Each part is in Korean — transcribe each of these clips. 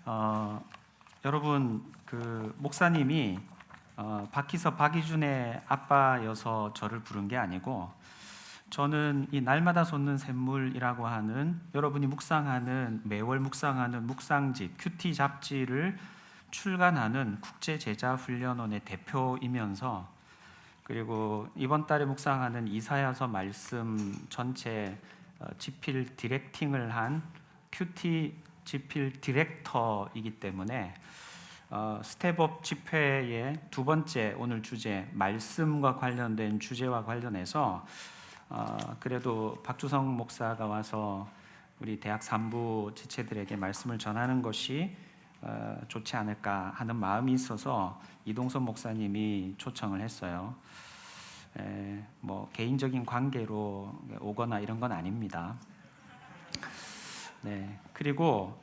어, 여러분 목사님이 박희서 박희준의 아빠여서 저를 부른 게 아니고, 저는 이 날마다 솟는 샘물이라고 하는 여러분이 매월 묵상하는 묵상집 큐티 잡지를 출간하는 국제제자훈련원의 대표이면서, 그리고 이번 달에 묵상하는 이사야서 말씀 전체 집필 디렉팅을 한 큐티 집필 디렉터이기 때문에 스텝업 집회의 두 번째 오늘 주제 말씀과 관련된 주제와 관련해서 그래도 박주성 목사가 와서 우리 대학 3부 지체들에게 말씀을 전하는 것이 좋지 않을까 하는 마음이 있어서 이동선 목사님이 초청을 했어요. 뭐 개인적인 관계로 오거나 이런 건 아닙니다. 네, 그리고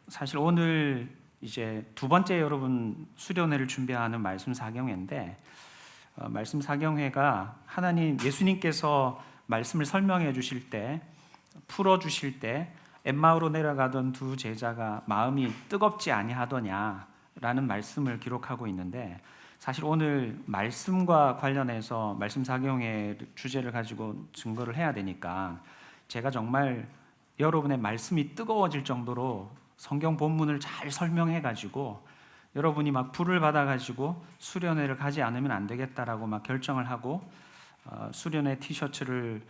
사실 오늘 이제 두 번째 여러분 수련회를 준비하는 말씀 사경회인데, 말씀 사경회가 예수님께서 말씀을 설명해 주실 때, 풀어 주실 때 엠마오로 내려가던 두 제자가 마음이 뜨겁지 아니하더냐라는 말씀을 기록하고 있는데, 사실 오늘 말씀과 관련해서 말씀 사경회 주제를 가지고 증거를 해야 되니까 제가 정말 여러분의 말씀이 뜨거워질 정도로 성경 본문을 잘 설명해 가지고 여러분이 막 불을 받아 가지고 수련회를 가지 않으면 안 되겠다라고 막 결정을 하고, 수련회 티셔츠를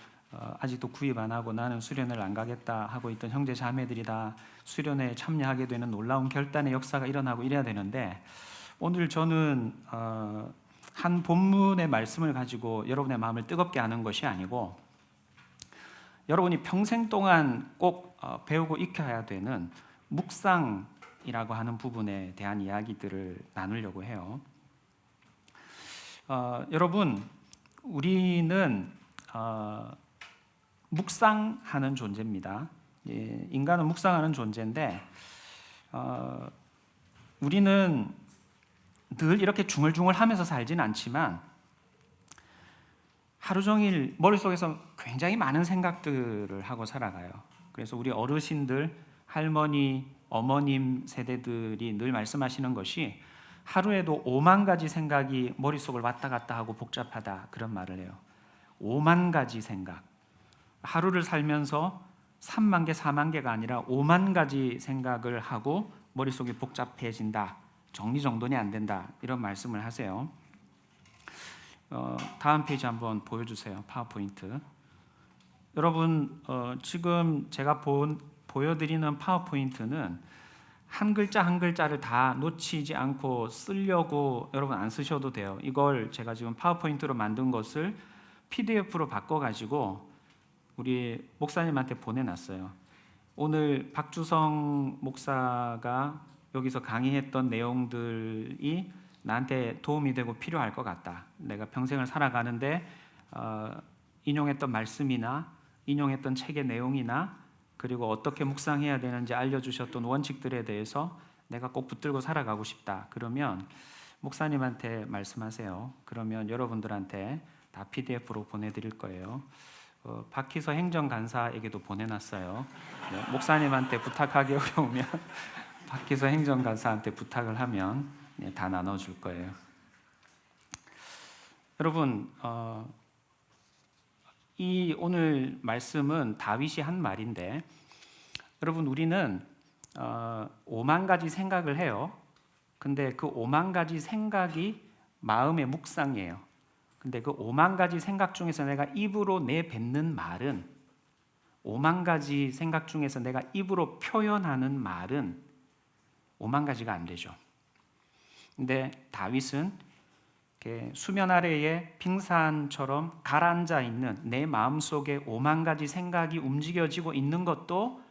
아직도 구입 안 하고 나는 수련회를 안 가겠다 하고 있던 형제 자매들이 다 수련회에 참여하게 되는 놀라운 결단의 역사가 일어나고 이래야 되는데, 오늘 저는 한 본문의 말씀을 가지고 여러분의 마음을 뜨겁게 하는 것이 아니고, 여러분이 평생 동안 꼭 배우고 익혀야 되는 묵상이라고 하는 부분에 대한 이야기들을 나누려고 해요. 여러분, 우리는 묵상하는 존재입니다. 인간은 묵상하는 존재인데, 우리는 늘 이렇게 중얼중얼하면서 살지는 않지만 하루 종일 머릿속에서 굉장히 많은 생각들을 하고 살아가요. 그래서 우리 어르신들, 할머니, 어머님 세대들이 늘 말씀하시는 것이 하루에도 5만 가지 생각이 머릿속을 왔다 갔다 하고 복잡하다, 그런 말을 해요. 5만 가지 생각. 하루를 살면서 3만 개, 4만 개가 아니라 5만 가지 생각을 하고 머릿속이 복잡해진다, 정리정돈이 안 된다, 이런 말씀을 하세요. 다음 페이지 한번 보여주세요. 파워포인트. 여러분, 지금 제가 보여드리는 파워포인트는 한 글자 한 글자를 다 놓치지 않고 쓰려고 여러분 안 쓰셔도 돼요. 이걸 제가 지금 파워포인트로 만든 것을 PDF로 바꿔가지고 우리 목사님한테 보내놨어요. 오늘 박주성 목사가 여기서 강의했던 내용들이 나한테 도움이 되고 필요할 것 같다. 내가 평생을 살아가는데 인용했던 말씀이나 인용했던 책의 내용이나 그리고 어떻게 묵상해야 되는지 알려주셨던 원칙들에 대해서 내가 꼭 붙들고 살아가고 싶다. 그러면 목사님한테 말씀하세요. 그러면 여러분들한테 다 PDF로 보내드릴 거예요. 박희서 행정간사에게도 보내놨어요. 네, 목사님한테 부탁하기 어려우면 박희서 행정간사한테 부탁을 하면 다 나눠줄 거예요. 여러분, 이 오늘 말씀은 다윗이 한 말인데, 여러분, 우리는 5만 가지 생각을 해요. 근데 그 5만 가지 생각이 마음의 묵상이에요. 근데 그 5만 가지 생각 중에서 내가 입으로 내뱉는 말은, 5만 가지 생각 중에서 내가 입으로 표현하는 말은 5만 가지가 안 되죠. 근데 다윗은 수면 아래에 빙산처럼 가라앉아 있는 내 마음속에 5만 가지 생각이 움직여지고 있는 것도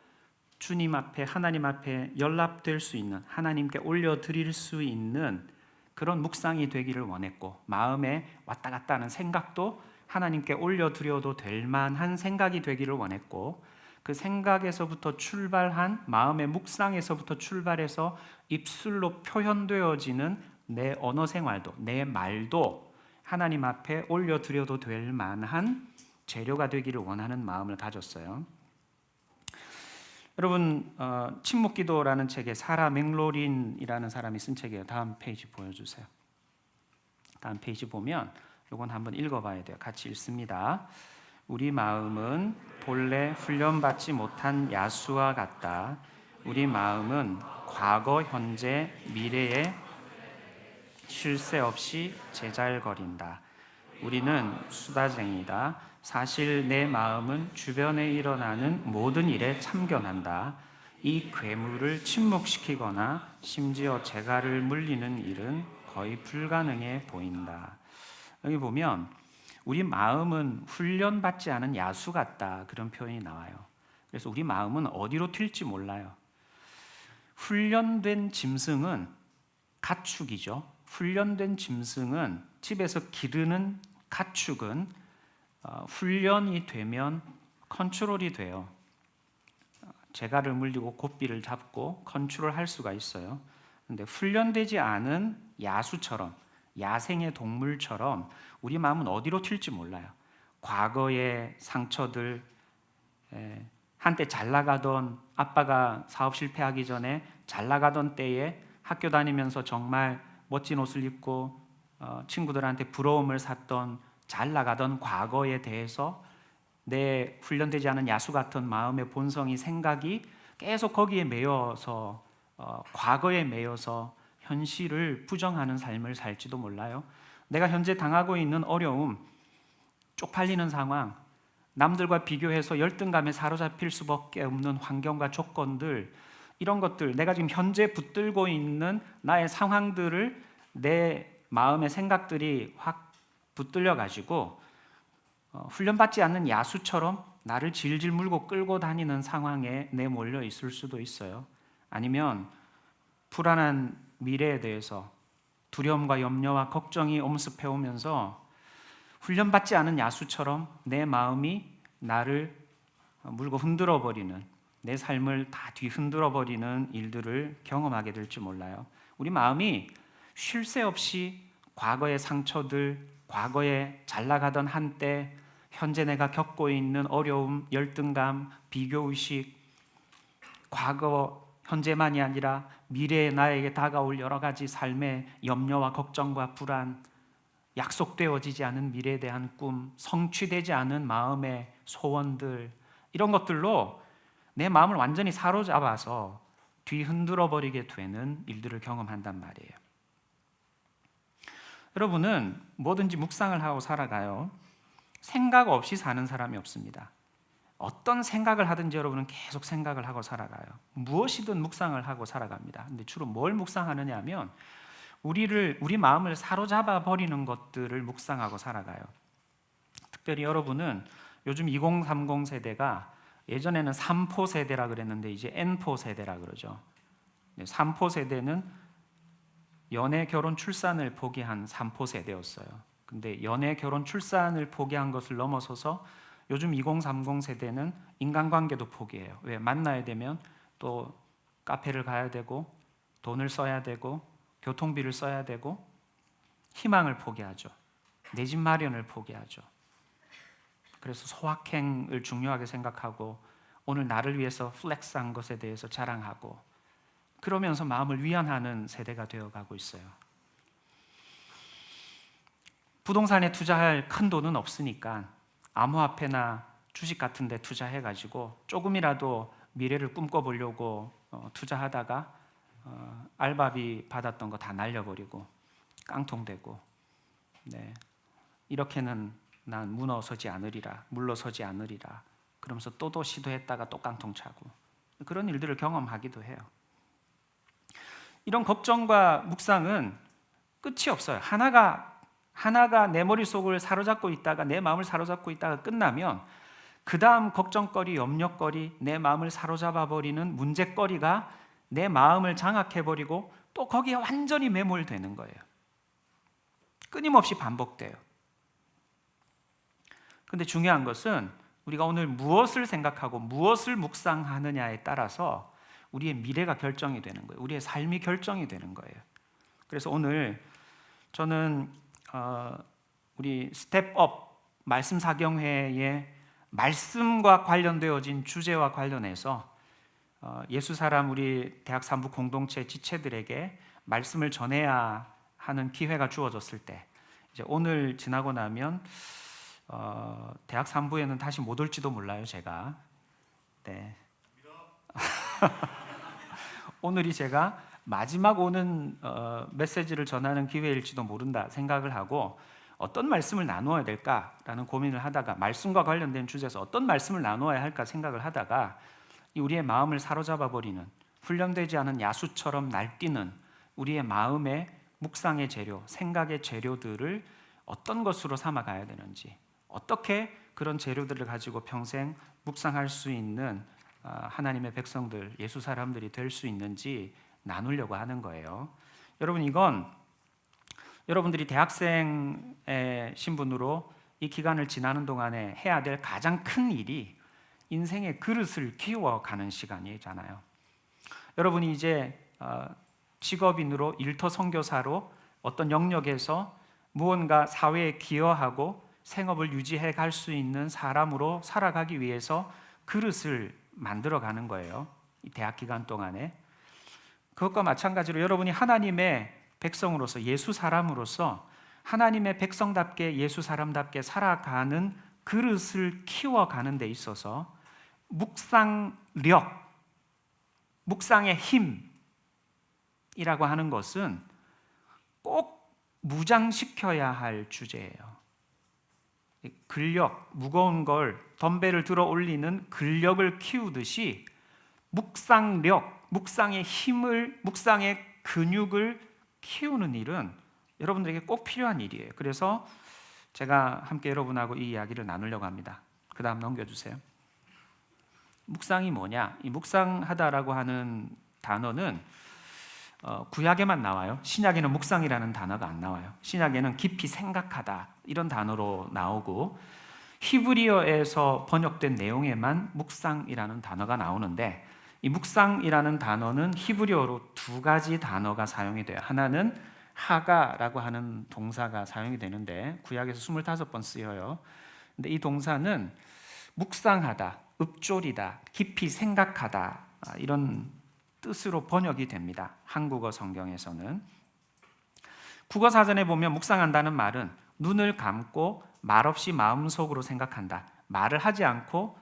주님 앞에, 하나님 앞에 연락될 수 있는, 하나님께 올려드릴 수 있는 그런 묵상이 되기를 원했고, 마음에 왔다 갔다 하는 생각도 하나님께 올려드려도 될 만한 생각이 되기를 원했고, 그 생각에서부터 출발한 마음의 묵상에서부터 출발해서 입술로 표현되어지는 내 언어 생활도, 내 말도 하나님 앞에 올려드려도 될 만한 재료가 되기를 원하는 마음을 가졌어요. 여러분 침묵기도라는 책에 사라 맥로린이라는 사람이 쓴 책이에요. 다음 페이지 보여주세요. 다음 페이지 보면 이건 한번 읽어봐야 돼요. 같이 읽습니다. 우리 마음은 본래 훈련받지 못한 야수와 같다. 우리 마음은 과거, 현재, 미래에 쉴 새 없이 제잘거린다. 우리는 수다쟁이다. 사실 내 마음은 주변에 일어나는 모든 일에 참견한다. 이 괴물을 침묵시키거나 심지어 재갈을 물리는 일은 거의 불가능해 보인다. 여기 보면 우리 마음은 훈련받지 않은 야수 같다, 그런 표현이 나와요. 그래서 우리 마음은 어디로 튈지 몰라요. 훈련된 짐승은 가축이죠. 훈련된 짐승은 집에서 기르는 가축은 훈련이 되면 컨트롤이 돼요. 재갈을 물리고 고삐를 잡고 컨트롤할 수가 있어요. 근데 훈련되지 않은 야수처럼, 야생의 동물처럼 우리 마음은 어디로 튈지 몰라요. 과거의 상처들, 한때 잘 나가던, 아빠가 사업 실패하기 전에 잘 나가던 때에 학교 다니면서 정말 멋진 옷을 입고 친구들한테 부러움을 샀던, 잘 나가던 과거에 대해서 내 훈련되지 않은 야수 같은 마음의 본성이, 생각이 계속 거기에 매여서 과거에 매여서 현실을 부정하는 삶을 살지도 몰라요. 내가 현재 당하고 있는 어려움, 쪽팔리는 상황, 남들과 비교해서 열등감에 사로잡힐 수밖에 없는 환경과 조건들, 이런 것들, 내가 지금 현재 붙들고 있는 나의 상황들을 내 마음의 생각들이 확 붙들려 가지고 훈련받지 않는 야수처럼 나를 질질 물고 끌고 다니는 상황에 내몰려 있을 수도 있어요. 아니면 불안한 미래에 대해서 두려움과 염려와 걱정이 엄습해 오면서 훈련받지 않은 야수처럼 내 마음이 나를 물고 흔들어 버리는, 내 삶을 다 뒤흔들어 버리는 일들을 경험하게 될지 몰라요. 우리 마음이 쉴 새 없이 과거의 상처들, 과거에 잘 나가던 한때, 현재 내가 겪고 있는 어려움, 열등감, 비교의식, 과거, 현재만이 아니라 미래에 나에게 다가올 여러 가지 삶의 염려와 걱정과 불안, 약속되어지지 않은 미래에 대한 꿈, 성취되지 않은 마음의 소원들, 이런 것들로 내 마음을 완전히 사로잡아서 뒤흔들어 버리게 되는 일들을 경험한단 말이에요. 여러분은 뭐든지 묵상을 하고 살아가요. 생각 없이 사는 사람이 없습니다. 어떤 생각을 하든지 여러분은 계속 생각을 하고 살아가요. 무엇이든 묵상을 하고 살아갑니다. 근데 주로 뭘 묵상하느냐 하면 우리 마음을 사로잡아 버리는 것들을 묵상하고 살아가요. 특별히 여러분은 요즘 2030 세대가, 예전에는 3포 세대라 그랬는데 이제 N포 세대라 그러죠. 3포 세대는 연애, 결혼, 출산을 포기한 3포 세대였어요. 근데 연애, 결혼, 출산을 포기한 것을 넘어서서 요즘 2030 세대는 인간관계도 포기해요. 왜? 만나야 되면 또 카페를 가야 되고, 돈을 써야 되고, 교통비를 써야 되고, 희망을 포기하죠. 내 집 마련을 포기하죠. 그래서 소확행을 중요하게 생각하고, 오늘 나를 위해서 플렉스한 것에 대해서 자랑하고, 그러면서 마음을 위안하는 세대가 되어가고 있어요. 부동산에 투자할 큰 돈은 없으니까 암호화폐나 주식 같은 데 투자해가지고 조금이라도 미래를 꿈꿔보려고 투자하다가 알바비 받았던 거 다 날려버리고 깡통되고, 이렇게는 난 무너서지 않으리라, 물러서지 않으리라, 그러면서 또 시도했다가 또 깡통차고, 그런 일들을 경험하기도 해요. 이런 걱정과 묵상은 끝이 없어요. 하나가 내 머릿속을 사로잡고 있다가, 내 마음을 사로잡고 있다가 끝나면 그 다음 걱정거리, 염려거리, 내 마음을 사로잡아 버리는 문제거리가 내 마음을 장악해버리고 또 거기에 완전히 매몰되는 거예요. 끊임없이 반복돼요. 근데 중요한 것은 우리가 오늘 무엇을 생각하고 무엇을 묵상하느냐에 따라서 우리의 미래가 결정이 되는 거예요. 우리의 삶이 결정이 되는 거예요. 그래서 오늘 저는 우리 스텝업 말씀 사경회의 말씀과 관련되어진 주제와 관련해서 예수 사람 우리 대학 산부 공동체 지체들에게 말씀을 전해야 하는 기회가 주어졌을 때, 이제 오늘 지나고 나면 대학 산부에는 다시 못 올지도 몰라요, 제가. 네. 오늘이 제가 마지막 오는 메시지를 전하는 기회일지도 모른다 생각을 하고, 어떤 말씀을 나누어야 될까라는 고민을 하다가, 말씀과 관련된 주제에서 어떤 말씀을 나누어야 할까 생각을 하다가, 우리의 마음을 사로잡아 버리는, 훈련되지 않은 야수처럼 날뛰는 우리의 마음의 묵상의 재료, 생각의 재료들을 어떤 것으로 삼아가야 되는지, 어떻게 그런 재료들을 가지고 평생 묵상할 수 있는 하나님의 백성들, 예수 사람들이 될 수 있는지 나누려고 하는 거예요. 여러분, 이건 여러분들이 대학생의 신분으로 이 기간을 지나는 동안에 해야 될 가장 큰 일이 인생의 그릇을 키워가는 시간이잖아요. 여러분이 이제 직업인으로 일터 선교사로 어떤 영역에서 무언가 사회에 기여하고 생업을 유지해 갈 수 있는 사람으로 살아가기 위해서 그릇을 만들어가는 거예요. 이 대학 기간 동안에. 그것과 마찬가지로 여러분이 하나님의 백성으로서, 예수 사람으로서 하나님의 백성답게, 예수 사람답게 살아가는 그릇을 키워가는 데 있어서 묵상력, 묵상의 힘이라고 하는 것은 꼭 무장시켜야 할 주제예요. 근력, 무거운 걸 덤벨을 들어 올리는 근력을 키우듯이 묵상력, 묵상의 힘을, 묵상의 근육을 키우는 일은 여러분들에게 꼭 필요한 일이에요. 그래서 제가 함께 여러분하고 이 이야기를 나누려고 합니다. 그 다음 넘겨주세요. 묵상이 뭐냐? 이 묵상하다라고 하는 단어는 구약에만 나와요. 신약에는 묵상이라는 단어가 안 나와요. 신약에는 깊이 생각하다 이런 단어로 나오고, 히브리어에서 번역된 내용에만 묵상이라는 단어가 나오는데, 이 묵상이라는 단어는 히브리어로 두 가지 단어가 사용이 돼요. 하나는 하가라고 하는 동사가 사용이 되는데 구약에서 25번 쓰여요. 근데 이 동사는 묵상하다, 읊조리다, 깊이 생각하다 이런 뜻으로 번역이 됩니다. 한국어 성경에서는. 국어 사전에 보면 묵상한다는 말은 눈을 감고 말없이 마음속으로 생각한다, 말을 하지 않고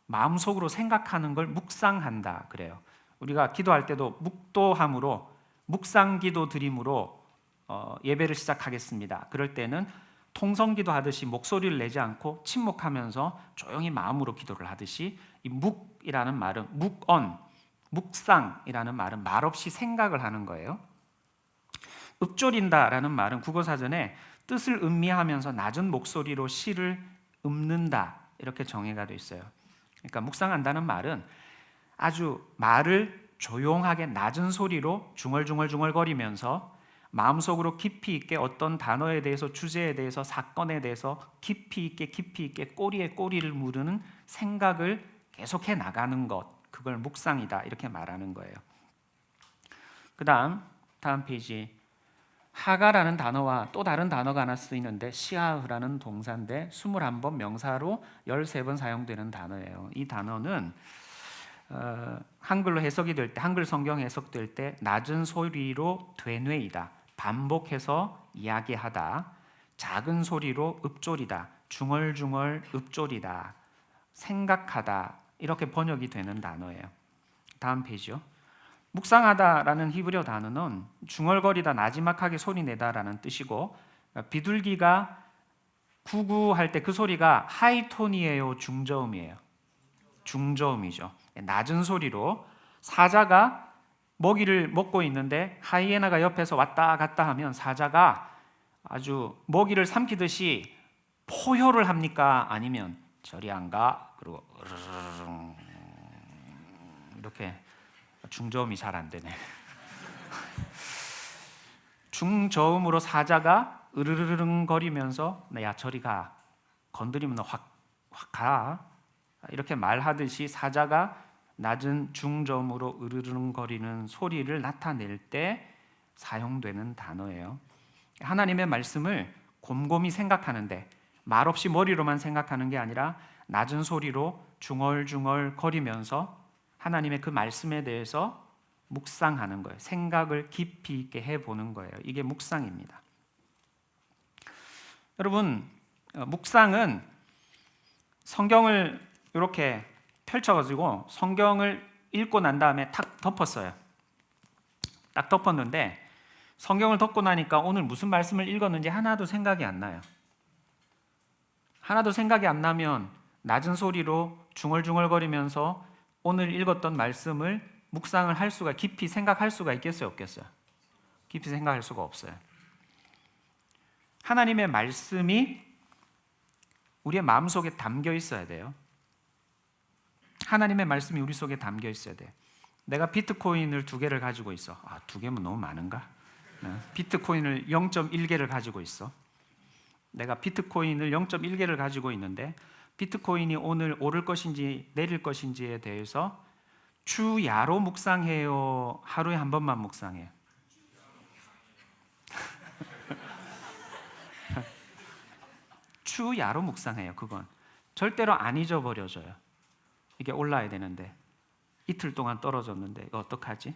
마음속으로 생각하는 걸 묵상한다 그래요. 우리가 기도할 때도 묵도함으로, 묵상기도 드림으로 예배를 시작하겠습니다. 그럴 때는 통성기도 하듯이 목소리를 내지 않고 침묵하면서 조용히 마음으로 기도를 하듯이, 이 묵이라는 말은 묵언, 묵상이라는 말은 말없이 생각을 하는 거예요. 읊조린다라는 말은 국어사전에 뜻을 음미하면서 낮은 목소리로 시를 읊는다 이렇게 정의가 되어 있어요. 그러니까 묵상한다는 말은 아주 말을 조용하게 낮은 소리로 중얼중얼거리면서 마음속으로 깊이 있게 어떤 단어에 대해서, 주제에 대해서, 사건에 대해서 깊이 있게 꼬리에 꼬리를 무르는 생각을 계속해 나가는 것, 그걸 묵상이다 이렇게 말하는 거예요. 다음 페이지. 하가라는 단어와 또 다른 단어가 하나 쓰이는데 시아흐라는 동사인데 21번 명사로 13번 사용되는 단어예요. 이 단어는 한글로 해석이 될 때, 한글 성경 해석될 때 낮은 소리로 되뇌이다, 반복해서 이야기하다, 작은 소리로 읊조리다, 중얼중얼 읊조리다, 생각하다 이렇게 번역이 되는 단어예요. 다음 페이지요. 묵상하다라는 히브리어 단어는 중얼거리다, 나지막하게 소리내다라는 뜻이고, 비둘기가 구구할 때 그 소리가 하이톤이에요, 중저음이에요? 중저음이죠. 낮은 소리로, 사자가 먹이를 먹고 있는데 하이에나가 옆에서 왔다 갔다 하면 사자가 아주 먹이를 삼키듯이 포효를 합니까? 아니면 저리 안 가? 그리고 이렇게, 중저음이 잘 안 되네. 중저음으로 사자가 으르르릉 거리면서 야 저리 가, 건드리면 확 가 이렇게 말하듯이 사자가 낮은 중저음으로 으르르릉거리는 소리를 나타낼 때 사용되는 단어예요. 하나님의 말씀을 곰곰이 생각하는데, 말없이 머리로만 생각하는 게 아니라 낮은 소리로 중얼중얼 거리면서 하나님의 그 말씀에 대해서 묵상하는 거예요. 생각을 깊이 있게 해보는 거예요. 이게 묵상입니다. 여러분, 묵상은 성경을 이렇게 펼쳐가지고 성경을 읽고 난 다음에 탁 덮었어요. 딱 덮었는데 성경을 덮고 나니까 오늘 무슨 말씀을 읽었는지 하나도 생각이 안 나요. 하나도 생각이 안 나면 낮은 소리로 중얼중얼거리면서 오늘 읽었던 말씀을 묵상을 할 수가, 깊이 생각할 수가 있겠어요, 없겠어요? 깊이 생각할 수가 없어요. 하나님의 말씀이 우리의 마음속에 담겨 있어야 돼요. 하나님의 말씀이 우리 속에 담겨 있어야 돼. 내가 비트코인을 2개를 가지고 있어. 2개면 너무 많은가? 비트코인을 0.1개를 가지고 있어. 내가 비트코인을 0.1개를 가지고 있는데 비트코인이 오늘 오를 것인지 내릴 것인지에 대해서 주야로 묵상해요? 하루에 한 번만 묵상해요? 주야로 묵상해요. 그건 절대로 안 잊어버려져요. 이게 올라야 되는데 이틀 동안 떨어졌는데 이거 어떡하지?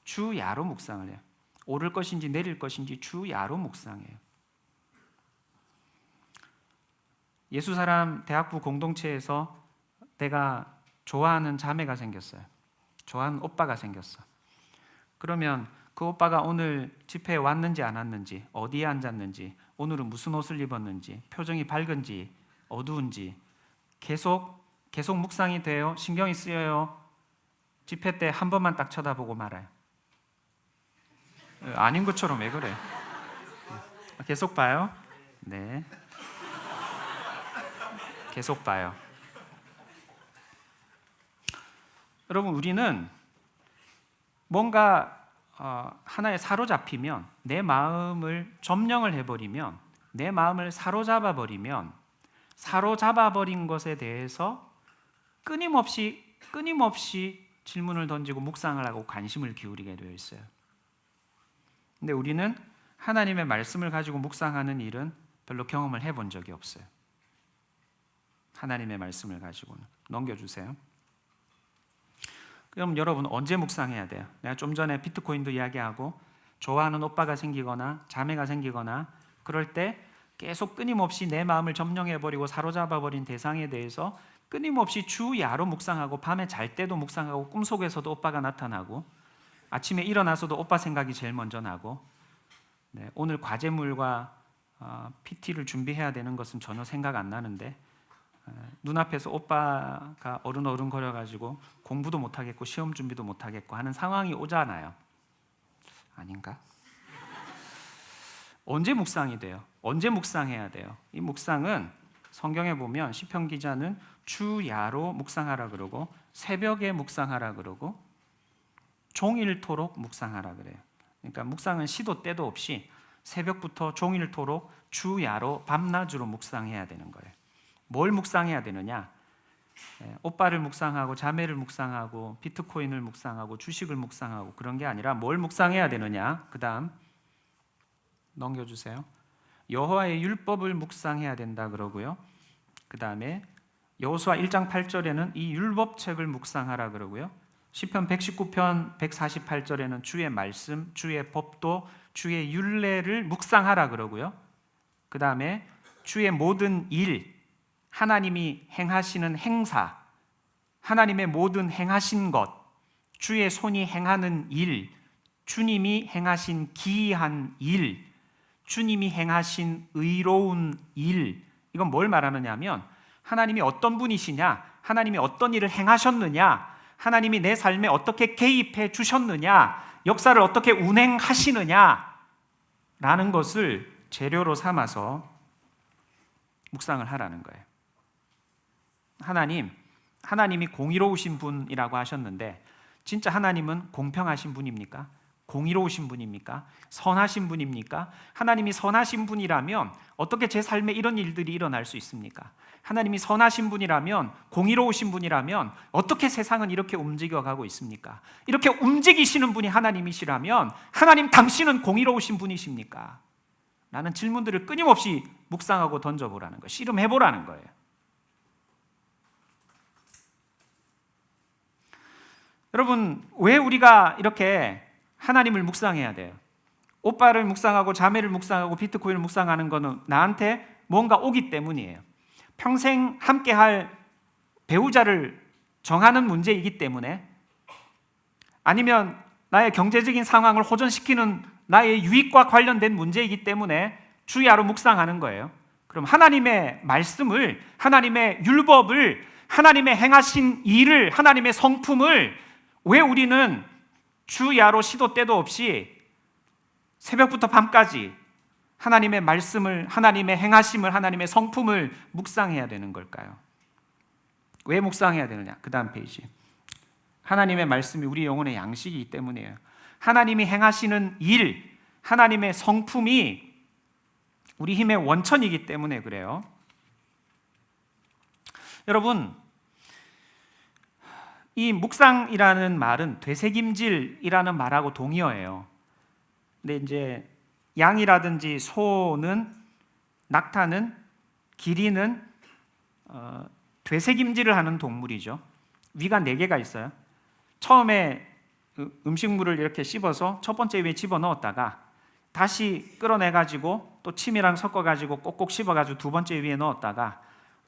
주야로 묵상을 해요. 오를 것인지 내릴 것인지 주야로 묵상해요. 예수사람 대학부 공동체에서 내가 좋아하는 자매가 생겼어요. 좋아하는 오빠가 생겼어. 그러면 그 오빠가 오늘 집회에 왔는지 안 왔는지, 어디에 앉았는지, 오늘은 무슨 옷을 입었는지, 표정이 밝은지 어두운지 계속 묵상이 돼요. 신경이 쓰여요. 집회 때 한 번만 딱 쳐다보고 말아요. 아닌 것처럼 왜 그래? 계속 봐요. 네. 계속 봐요. 여러분, 우리는 뭔가 하나에 사로잡히면, 내 마음을 점령을 해버리면, 내 마음을 사로잡아버리면, 사로잡아버린 것에 대해서 끊임없이 질문을 던지고 묵상을 하고 관심을 기울이게 되어 있어요. 근데 우리는 하나님의 말씀을 가지고 묵상하는 일은 별로 경험을 해본 적이 없어요. 하나님의 말씀을 가지고는. 넘겨주세요. 그럼 여러분 언제 묵상해야 돼요? 내가 좀 전에 비트코인도 이야기하고 좋아하는 오빠가 생기거나 자매가 생기거나 그럴 때 계속 끊임없이 내 마음을 점령해버리고 사로잡아버린 대상에 대해서 끊임없이 주야로 묵상하고 밤에 잘 때도 묵상하고 꿈속에서도 오빠가 나타나고 아침에 일어나서도 오빠 생각이 제일 먼저 나고 오늘 과제물과 PT를 준비해야 되는 것은 전혀 생각 안 나는데 눈앞에서 오빠가 어른어른 거려가지고 공부도 못하겠고 시험 준비도 못하겠고 하는 상황이 오잖아요. 아닌가? 언제 묵상이 돼요? 언제 묵상해야 돼요? 이 묵상은 성경에 보면 시편 기자는 주야로 묵상하라 그러고 새벽에 묵상하라 그러고 종일토록 묵상하라 그래요. 그러니까 묵상은 시도 때도 없이 새벽부터 종일토록 주야로 밤낮으로 묵상해야 되는 거예요. 뭘 묵상해야 되느냐? 오빠를 묵상하고 자매를 묵상하고 비트코인을 묵상하고 주식을 묵상하고 그런 게 아니라 뭘 묵상해야 되느냐? 그 다음 넘겨주세요. 여호와의 율법을 묵상해야 된다 그러고요. 그 다음에 여호수아 1장 8절에는 이 율법책을 묵상하라 그러고요. 시편 119편 148절에는 주의 말씀, 주의 법도, 주의 율례를 묵상하라 그러고요. 그 다음에 주의 모든 일, 하나님이 행하시는 행사, 하나님의 모든 행하신 것, 주의 손이 행하는 일, 주님이 행하신 기이한 일, 주님이 행하신 의로운 일, 이건 뭘 말하느냐 하면 하나님이 어떤 분이시냐, 하나님이 어떤 일을 행하셨느냐, 하나님이 내 삶에 어떻게 개입해 주셨느냐, 역사를 어떻게 운행하시느냐 라는 것을 재료로 삼아서 묵상을 하라는 거예요. 하나님이 공의로우신 분이라고 하셨는데 진짜 하나님은 공평하신 분입니까? 공의로우신 분입니까? 선하신 분입니까? 하나님이 선하신 분이라면 어떻게 제 삶에 이런 일들이 일어날 수 있습니까? 하나님이 선하신 분이라면, 공의로우신 분이라면 어떻게 세상은 이렇게 움직여가고 있습니까? 이렇게 움직이시는 분이 하나님이시라면 하나님 당신은 공의로우신 분이십니까? 라는 질문들을 끊임없이 묵상하고 던져보라는 거예요. 씨름해보라는 거예요. 여러분, 왜 우리가 이렇게 하나님을 묵상해야 돼요? 오빠를 묵상하고 자매를 묵상하고 비트코인을 묵상하는 거는 나한테 뭔가 오기 때문이에요. 평생 함께할 배우자를 정하는 문제이기 때문에, 아니면 나의 경제적인 상황을 호전시키는 나의 유익과 관련된 문제이기 때문에 주야로 묵상하는 거예요. 그럼 하나님의 말씀을, 하나님의 율법을, 하나님의 행하신 일을, 하나님의 성품을 왜 우리는 주야로 시도 때도 없이 새벽부터 밤까지 하나님의 말씀을, 하나님의 행하심을, 하나님의 성품을 묵상해야 되는 걸까요? 왜 묵상해야 되느냐? 그 다음 페이지. 하나님의 말씀이 우리 영혼의 양식이기 때문이에요. 하나님이 행하시는 일, 하나님의 성품이 우리 힘의 원천이기 때문에 그래요. 여러분, 이 묵상이라는 말은 되새김질이라는 말하고 동의어예요. 근데 이제 양이라든지 소는, 낙타는, 기린은 되새김질을 하는 동물이죠. 위가 4개가 있어요. 처음에 음식물을 이렇게 씹어서 첫 번째 위에 집어넣었다가 다시 끌어내가지고 또 침이랑 섞어가지고 꼭꼭 씹어가지고 두 번째 위에 넣었다가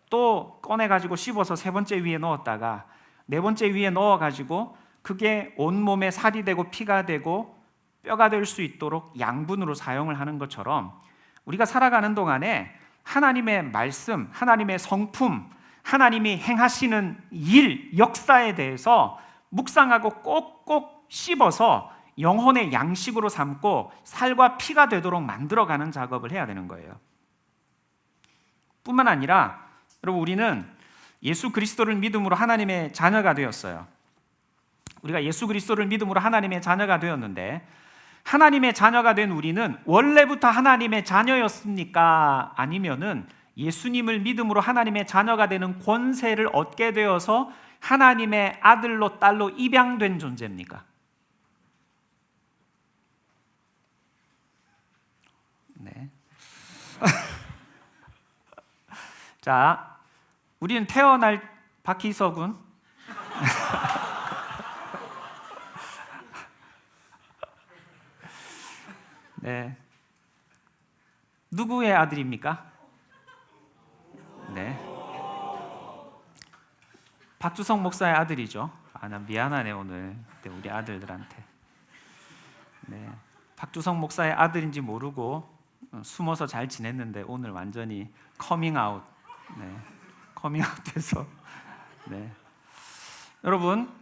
또 꺼내가지고 씹어서 세 번째 위에 넣었다가 네 번째 위에 넣어가지고 그게 온몸에 살이 되고 피가 되고 뼈가 될 수 있도록 양분으로 사용을 하는 것처럼 우리가 살아가는 동안에 하나님의 말씀, 하나님의 성품, 하나님이 행하시는 일, 역사에 대해서 묵상하고 꼭꼭 씹어서 영혼의 양식으로 삼고 살과 피가 되도록 만들어가는 작업을 해야 되는 거예요. 뿐만 아니라 여러분, 우리는 예수 그리스도를 믿음으로 하나님의 자녀가 되었어요. 우리가 예수 그리스도를 믿음으로 하나님의 자녀가 되었는데, 하나님의 자녀가 된 우리는 원래부터 하나님의 자녀였습니까? 아니면은 예수님을 믿음으로 하나님의 자녀가 되는 권세를 얻게 되어서 하나님의 아들로 딸로 입양된 존재입니까? 네. 자, 우리는 태어날 박희석은 네. 누구의 아들입니까? 네. 박주성 목사의 아들이죠. 나 미안하네 오늘 우리 아들들한테. 네. 박주성 목사의 아들인지 모르고 숨어서 잘 지냈는데 오늘 완전히 커밍아웃. 네. 커밍아웃해서. 네. 여러분,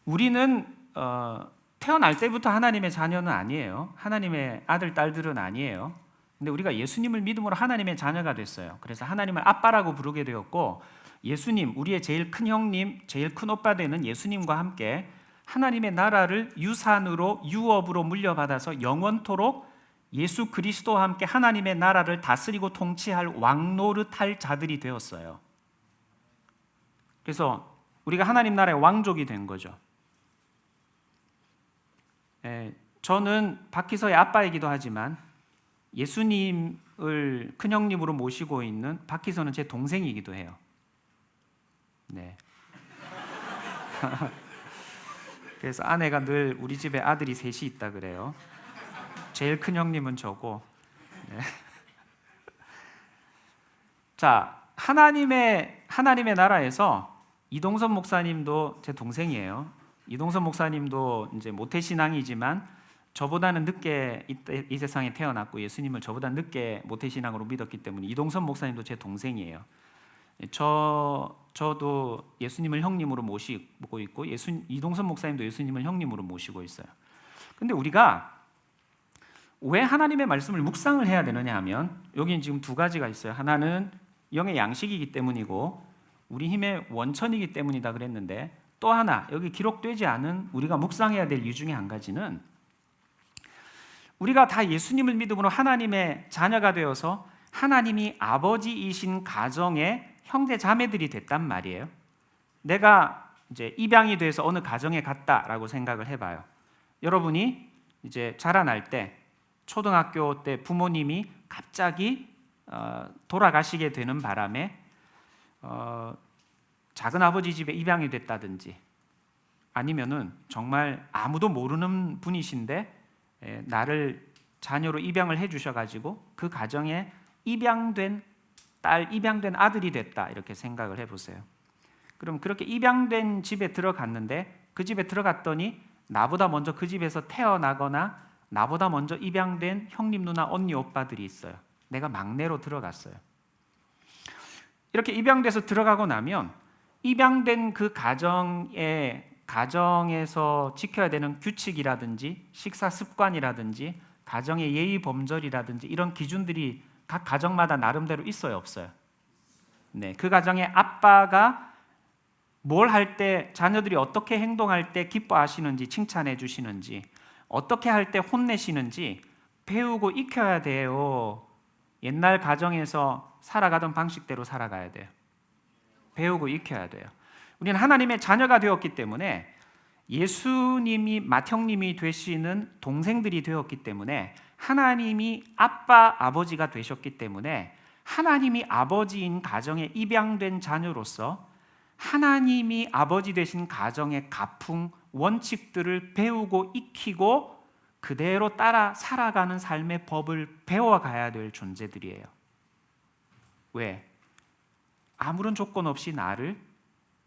우리는 태어날 때부터 하나님의 자녀는 아니에요. 하나님의 아들, 딸들은 아니에요. 근데 우리가 예수님을 믿음으로 하나님의 자녀가 됐어요. 그래서 하나님을 아빠라고 부르게 되었고, 예수님, 우리의 제일 큰 형님, 제일 큰 오빠 되는 예수님과 함께 하나님의 나라를 유산으로, 유업으로 물려받아서 영원토록 예수 그리스도와 함께 하나님의 나라를 다스리고 통치할 왕노릇할 자들이 되었어요. 그래서 우리가 하나님 나라의 왕족이 된 거죠. 저는 박희서의 아빠이기도 하지만 예수님을 큰형님으로 모시고 있는 박희서는 제 동생이기도 해요. 네. 그래서 아내가 늘 우리 집에 아들이 셋이 있다 그래요. 제일 큰형님은 저고. 네. 자, 하나님의 나라에서 이동선 목사님도 제 동생이에요. 이동선 목사님도 이제 모태신앙이지만 저보다는 늦게 이 세상에 태어났고 예수님을 저보다 늦게 모태신앙으로 믿었기 때문에 이동선 목사님도 제 동생이에요. 저도 예수님을 형님으로 모시고 있고 이동선 목사님도 예수님을 형님으로 모시고 있어요. 근데 우리가 왜 하나님의 말씀을 묵상을 해야 되느냐 하면 여기는 지금 두 가지가 있어요. 하나는 영의 양식이기 때문이고 우리 힘의 원천이기 때문이다 그랬는데, 또 하나 여기 기록되지 않은 우리가 묵상해야 될 이유 중에 한 가지는 우리가 다 예수님을 믿음으로 하나님의 자녀가 되어서 하나님이 아버지이신 가정의 형제 자매들이 됐단 말이에요. 내가 이제 입양이 돼서 어느 가정에 갔다라고 생각을 해봐요. 여러분이 이제 자라날 때 초등학교 때 부모님이 갑자기 돌아가시게 되는 바람에 작은 아버지 집에 입양이 됐다든지 아니면은 정말 아무도 모르는 분이신데 나를 자녀로 입양을 해주셔가지고 그 가정에 입양된 딸, 입양된 아들이 됐다 이렇게 생각을 해보세요. 그럼 그렇게 입양된 집에 들어갔는데 그 집에 들어갔더니 나보다 먼저 그 집에서 태어나거나 나보다 먼저 입양된 형님, 누나, 언니, 오빠들이 있어요. 내가 막내로 들어갔어요. 이렇게 입양돼서 들어가고 나면 입양된 그 가정에서 지켜야 되는 규칙이라든지 식사 습관이라든지 가정의 예의 범절이라든지 이런 기준들이 각 가정마다 나름대로 있어요, 없어요? 네, 그 가정의 아빠가 뭘 할 때, 자녀들이 어떻게 행동할 때 기뻐하시는지 칭찬해 주시는지, 어떻게 할 때 혼내시는지 배우고 익혀야 돼요. 옛날 가정에서 살아가던 방식대로 살아가야 돼요. 배우고 익혀야 돼요. 우리는 하나님의 자녀가 되었기 때문에 예수님이 맏형님이 되시는 동생들이 되었기 때문에 하나님이 아빠, 아버지가 되셨기 때문에 하나님이 아버지인 가정에 입양된 자녀로서 하나님이 아버지 되신 가정의 가풍, 원칙들을 배우고 익히고 그대로 따라 살아가는 삶의 법을 배워가야 될 존재들이에요. 왜? 아무런 조건 없이 나를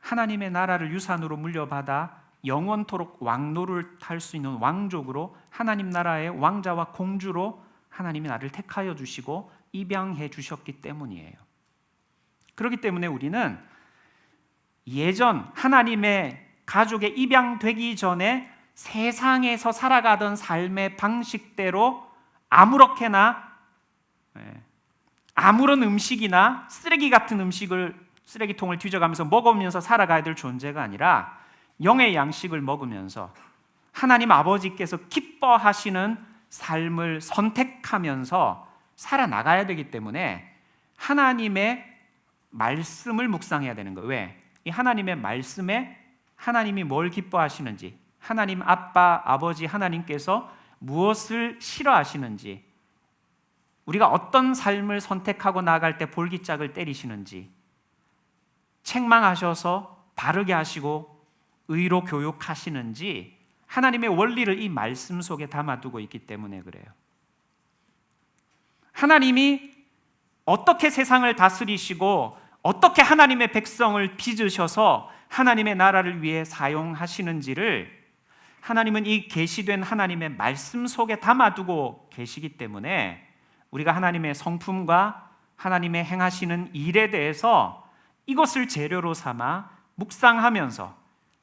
하나님의 나라를 유산으로 물려받아 영원토록 왕노를 탈 수 있는 왕족으로 하나님 나라의 왕자와 공주로 하나님이 나를 택하여 주시고 입양해 주셨기 때문이에요. 그렇기 때문에 우리는 예전 하나님의 가족에 입양되기 전에 세상에서 살아가던 삶의 방식대로 아무렇게나 아무런 음식이나 쓰레기 같은 음식을 쓰레기통을 뒤져가면서 먹으면서 살아가야 될 존재가 아니라 영의 양식을 먹으면서 하나님 아버지께서 기뻐하시는 삶을 선택하면서 살아나가야 되기 때문에 하나님의 말씀을 묵상해야 되는 거예요. 왜? 이 하나님의 말씀에 하나님이 뭘 기뻐하시는지, 하나님 아빠, 아버지 하나님께서 무엇을 싫어하시는지, 우리가 어떤 삶을 선택하고 나아갈 때 볼기짝을 때리시는지, 책망하셔서 바르게 하시고 의로 교육하시는지 하나님의 원리를 이 말씀 속에 담아두고 있기 때문에 그래요. 하나님이 어떻게 세상을 다스리시고 어떻게 하나님의 백성을 빚으셔서 하나님의 나라를 위해 사용하시는지를 하나님은 이 계시된 하나님의 말씀 속에 담아두고 계시기 때문에 우리가 하나님의 성품과 하나님의 행하시는 일에 대해서 이것을 재료로 삼아 묵상하면서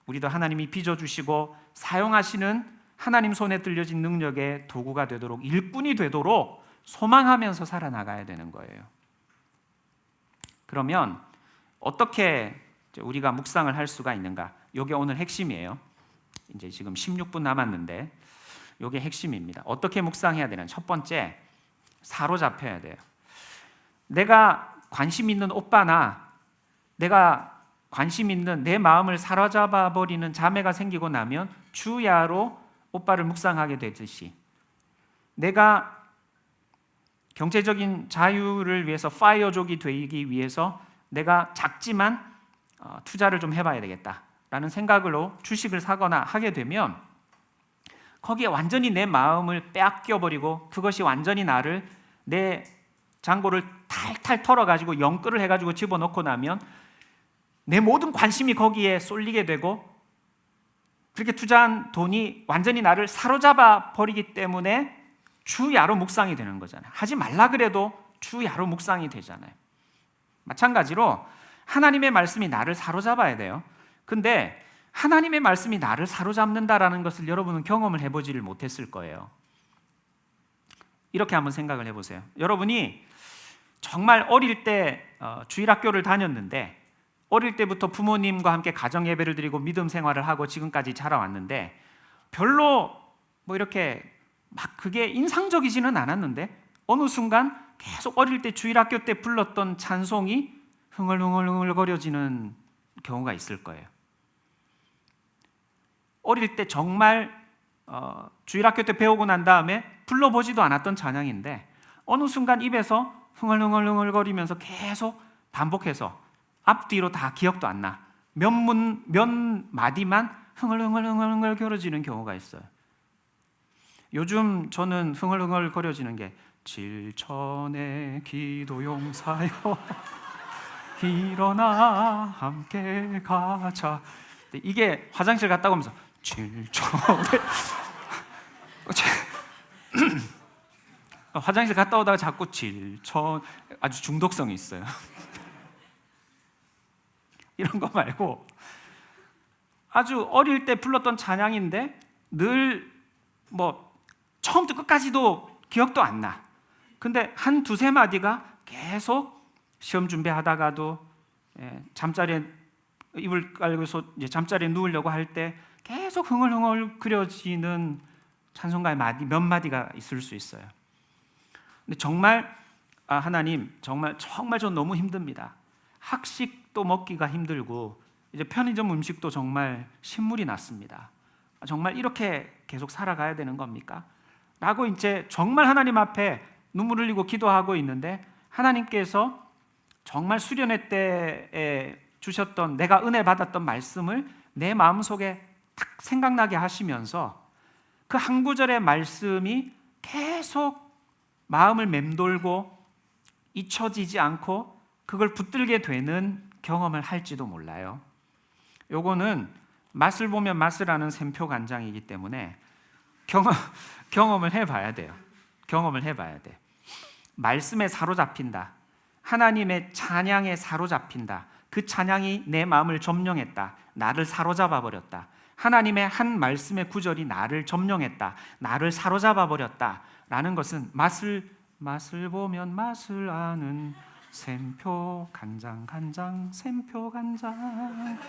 우리도 하나님이 빚어주시고 사용하시는 하나님 손에 들려진 능력의 도구가 되도록 일꾼이 되도록 소망하면서 살아나가야 되는 거예요. 그러면 어떻게 우리가 묵상을 할 수가 있는가? 이게 오늘 핵심이에요. 이제 지금 16분 남았는데 이게 핵심입니다. 어떻게 묵상해야 되는? 첫 번째, 사로잡혀야 돼요. 내가 관심 있는 오빠나 내가 관심 있는 내 마음을 사로잡아 버리는 자매가 생기고 나면 주야로 오빠를 묵상하게 되듯이 내가 경제적인 자유를 위해서 파이어족이 되기 위해서 내가 작지만 투자를 좀 해봐야 되겠다라는 생각으로 주식을 사거나 하게 되면 거기에 완전히 내 마음을 빼앗겨 버리고 그것이 완전히 나를 내 잔고를 탈탈 털어가지고 영끌을 해가지고 집어넣고 나면 내 모든 관심이 거기에 쏠리게 되고 그렇게 투자한 돈이 완전히 나를 사로잡아 버리기 때문에 주야로 묵상이 되는 거잖아요. 하지 말라 그래도 주야로 묵상이 되잖아요. 마찬가지로 하나님의 말씀이 나를 사로잡아야 돼요. 근데 하나님의 말씀이 나를 사로잡는다라는 것을 여러분은 경험을 해보지를 못했을 거예요. 이렇게 한번 생각을 해보세요. 여러분이 정말 어릴 때 주일학교를 다녔는데 어릴 때부터 부모님과 함께 가정 예배를 드리고 믿음 생활을 하고 지금까지 자라왔는데 별로 뭐 이렇게 막 그게 인상적이지는 않았는데 어느 순간 계속 어릴 때 주일학교 때 불렀던 찬송이 흥얼흥얼거려지는 경우가 있을 거예요. 어릴 때 정말 주일학교 때 배우고 난 다음에 불러보지도 않았던 찬양인데 어느 순간 입에서 흥얼흥얼거리면서 계속 반복해서 앞뒤로 다 기억도 안 나. 몇 마디만 흥얼흥얼 거려지는 경우가 있어요. 요즘 저는 흥얼흥얼 거려지는 게 질천의 기도 용사여 일어나 함께 가자. 이게 화장실 갔다 오면서 질천의 화장실 갔다 오다가 자꾸 질천, 아주 중독성이 있어요. 이런 거 말고 아주 어릴 때 불렀던 찬양인데 늘 뭐 처음부터 끝까지도 기억도 안 나. 근데 한 두세 마디가 계속 시험 준비하다가도 잠자리에 이불 깔고서 이제 잠자리에 누우려고 할 때 계속 흥얼흥얼 그려지는 찬송가의 몇 마디가 있을 수 있어요. 근데 정말 하나님 정말 전 너무 힘듭니다. 학식도 먹기가 힘들고 이제 편의점 음식도 정말 신물이 났습니다. 정말 이렇게 계속 살아가야 되는 겁니까? 라고 이제 정말 하나님 앞에 눈물 흘리고 기도하고 있는데 하나님께서 정말 수련회 때에 주셨던 내가 은혜 받았던 말씀을 내 마음속에 딱 생각나게 하시면서 그 한 구절의 말씀이 계속 마음을 맴돌고 잊혀지지 않고 그걸 붙들게 되는 경험을 할지도 몰라요. 요거는 맛을 보면 맛을 아는 샘표 간장이기 때문에 경험을 해봐야 돼요. 경험을 해봐야 돼. 말씀에 사로잡힌다. 하나님의 찬양에 사로잡힌다. 그 찬양이 내 마음을 점령했다. 나를 사로잡아 버렸다. 하나님의 한 말씀의 구절이 나를 점령했다. 나를 사로잡아 버렸다. 라는 것은 맛을 보면 맛을 아는 샘표 간장 샘표 간장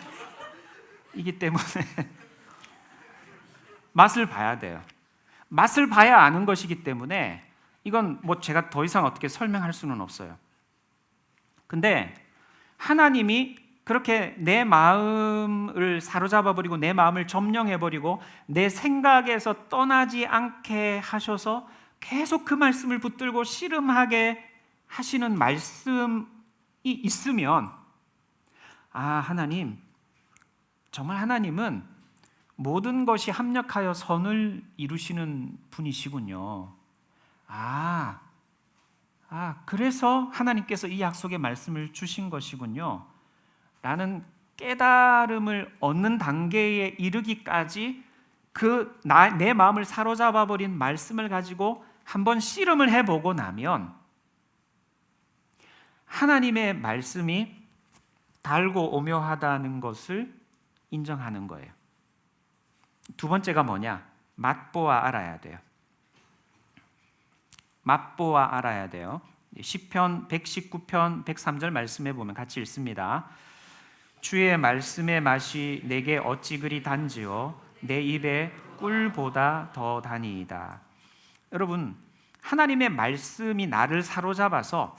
이기 때문에 맛을 봐야 돼요. 맛을 봐야 아는 것이기 때문에 이건 뭐 제가 더 이상 어떻게 설명할 수는 없어요. 근데 하나님이 그렇게 내 마음을 사로잡아 버리고 내 마음을 점령해 버리고 내 생각에서 떠나지 않게 하셔서 계속 그 말씀을 붙들고 씨름하게 하시는 말씀이 있으면 하나님 정말 하나님은 모든 것이 합력하여 선을 이루시는 분이시군요. 그래서 하나님께서 이 약속의 말씀을 주신 것이군요. 라는 깨달음을 얻는 단계에 이르기까지 내 마음을 사로잡아 버린 말씀을 가지고 한번 씨름을 해보고 나면 하나님의 말씀이 달고 오묘하다는 것을 인정하는 거예요. 두 번째가 뭐냐? 맛보아 알아야 돼요. 맛보아 알아야 돼요. 시편 119편 103절 말씀해 보면 같이 읽습니다. 주의 말씀의 맛이 내게 어찌 그리 단지요 내 입에 꿀보다 더 다니이다. 여러분, 하나님의 말씀이 나를 사로잡아서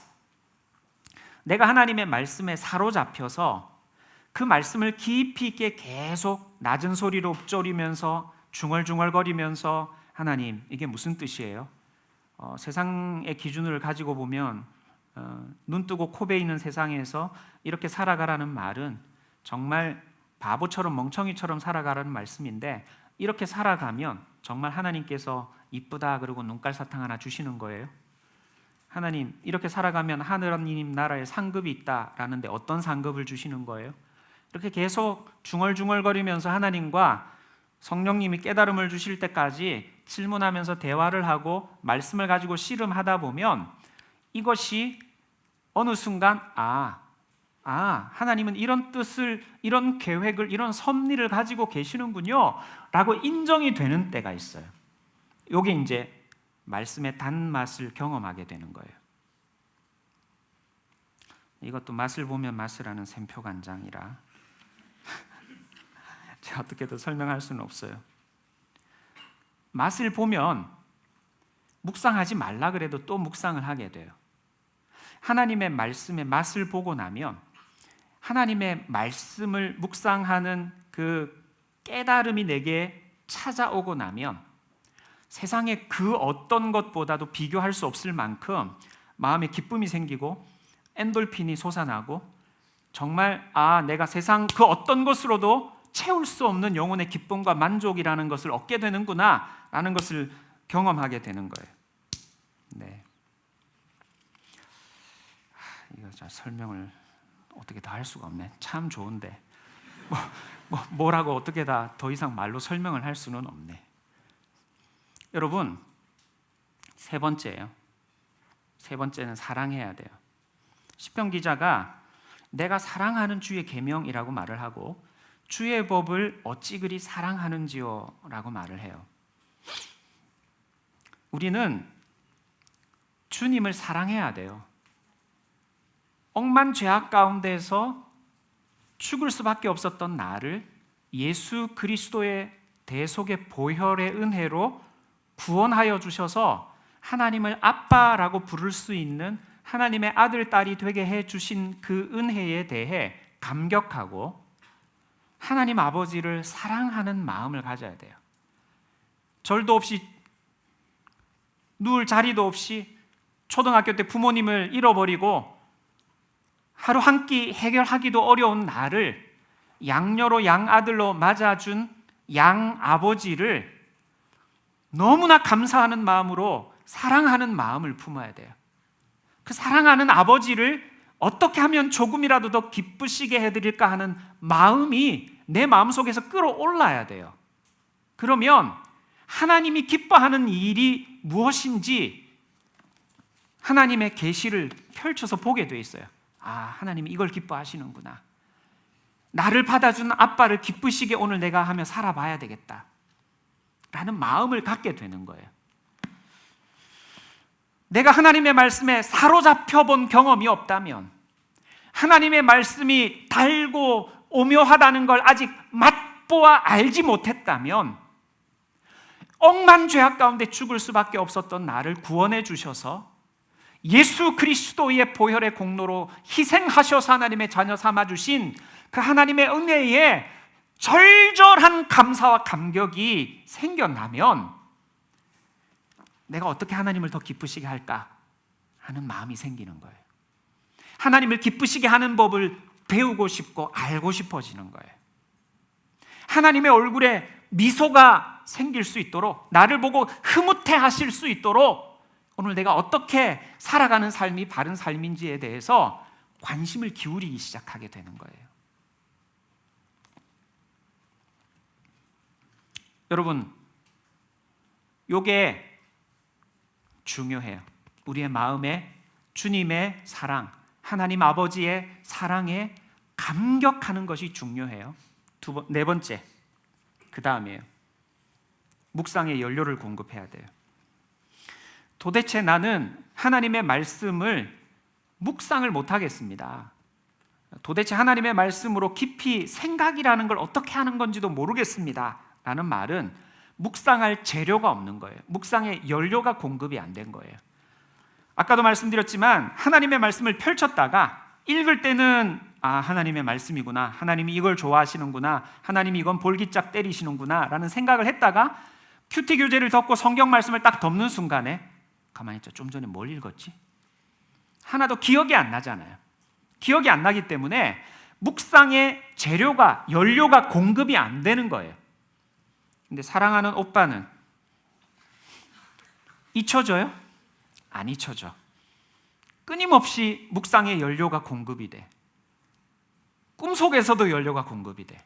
내가 하나님의 말씀에 사로잡혀서 그 말씀을 깊이 있게 계속 낮은 소리로 읊조리면서 중얼중얼거리면서 하나님 이게 무슨 뜻이에요? 세상의 기준을 가지고 보면 눈 뜨고 코 베이는 세상에서 이렇게 살아가라는 말은 정말 바보처럼 멍청이처럼 살아가라는 말씀인데 이렇게 살아가면 정말 하나님께서 이쁘다 그러고 눈깔 사탕 하나 주시는 거예요? 하나님 이렇게 살아가면 하느님 나라에 상급이 있다라는데 어떤 상급을 주시는 거예요? 이렇게 계속 중얼중얼거리면서 하나님과 성령님이 깨달음을 주실 때까지 질문하면서 대화를 하고 말씀을 가지고 씨름하다 보면 이것이 어느 순간 하나님은 이런 뜻을, 이런 계획을, 이런 섭리를 가지고 계시는군요 라고 인정이 되는 때가 있어요. 이게 이제 말씀의 단맛을 경험하게 되는 거예요. 이것도 맛을 보면 맛을 아는 샘표 간장이라 제가 어떻게 더 설명할 수는 없어요. 맛을 보면 묵상하지 말라 그래도 또 묵상을 하게 돼요. 하나님의 말씀의 맛을 보고 나면 하나님의 말씀을 묵상하는 그 깨달음이 내게 찾아오고 나면 세상의 그 어떤 것보다도 비교할 수 없을 만큼 마음에 기쁨이 생기고 엔돌핀이 솟아나고 정말 내가 세상 그 어떤 것으로도 채울 수 없는 영혼의 기쁨과 만족이라는 것을 얻게 되는구나 라는 것을 경험하게 되는 거예요. 네. 이거 잘 설명을 어떻게 다 할 수가 없네. 참 좋은데 뭐라고 어떻게 다 더 이상 말로 설명을 할 수는 없네. 여러분, 세 번째예요. 세 번째는 사랑해야 돼요. 시편 기자가 내가 사랑하는 주의 계명이라고 말을 하고 주의 법을 어찌 그리 사랑하는지요 라고 말을 해요. 우리는 주님을 사랑해야 돼요. 억만 죄악 가운데서 죽을 수밖에 없었던 나를 예수 그리스도의 대속의 보혈의 은혜로 구원하여 주셔서 하나님을 아빠라고 부를 수 있는 하나님의 아들, 딸이 되게 해주신 그 은혜에 대해 감격하고 하나님 아버지를 사랑하는 마음을 가져야 돼요. 절도 없이, 누울 자리도 없이 초등학교 때 부모님을 잃어버리고 하루 한 끼 해결하기도 어려운 나를 양녀로 양아들로 맞아준 양아버지를 너무나 감사하는 마음으로 사랑하는 마음을 품어야 돼요. 그 사랑하는 아버지를 어떻게 하면 조금이라도 더 기쁘시게 해드릴까 하는 마음이 내 마음속에서 끌어올라야 돼요. 그러면 하나님이 기뻐하는 일이 무엇인지 하나님의 계시를 펼쳐서 보게 돼 있어요. 아, 하나님이 이걸 기뻐하시는구나. 나를 받아준 아빠를 기쁘시게 오늘 내가 하며 살아봐야 되겠다 라는 마음을 갖게 되는 거예요. 내가 하나님의 말씀에 사로잡혀 본 경험이 없다면, 하나님의 말씀이 달고 오묘하다는 걸 아직 맛보아 알지 못했다면, 억만 죄악 가운데 죽을 수밖에 없었던 나를 구원해 주셔서 예수 그리스도의 보혈의 공로로 희생하셔서 하나님의 자녀 삼아주신 그 하나님의 은혜에 절절한 감사와 감격이 생겨나면 내가 어떻게 하나님을 더 기쁘시게 할까 하는 마음이 생기는 거예요. 하나님을 기쁘시게 하는 법을 배우고 싶고 알고 싶어지는 거예요. 하나님의 얼굴에 미소가 생길 수 있도록, 나를 보고 흐뭇해 하실 수 있도록 오늘 내가 어떻게 살아가는 삶이 바른 삶인지에 대해서 관심을 기울이기 시작하게 되는 거예요. 여러분, 이게 중요해요. 우리의 마음에 주님의 사랑, 하나님 아버지의 사랑에 감격하는 것이 중요해요. 네 번째, 그 다음이에요. 묵상의 연료를 공급해야 돼요. 도대체 나는 하나님의 말씀을 묵상을 못하겠습니다. 도대체 하나님의 말씀으로 깊이 생각이라는 걸 어떻게 하는 건지도 모르겠습니다 라는 말은 묵상할 재료가 없는 거예요. 묵상의 연료가 공급이 안 된 거예요. 아까도 말씀드렸지만 하나님의 말씀을 펼쳤다가 읽을 때는 하나님의 말씀이구나, 하나님이 이걸 좋아하시는구나, 하나님이 이건 볼기짝 때리시는구나 라는 생각을 했다가 큐티 교재를 덮고 성경 말씀을 딱 덮는 순간에 가만히 있자, 좀 전에 뭘 읽었지? 하나도 기억이 안 나잖아요. 기억이 안 나기 때문에 묵상의 재료가, 연료가 공급이 안 되는 거예요. 근데 사랑하는 오빠는 잊혀져요? 안 잊혀져. 끊임없이 묵상의 연료가 공급이 돼. 꿈속에서도 연료가 공급이 돼.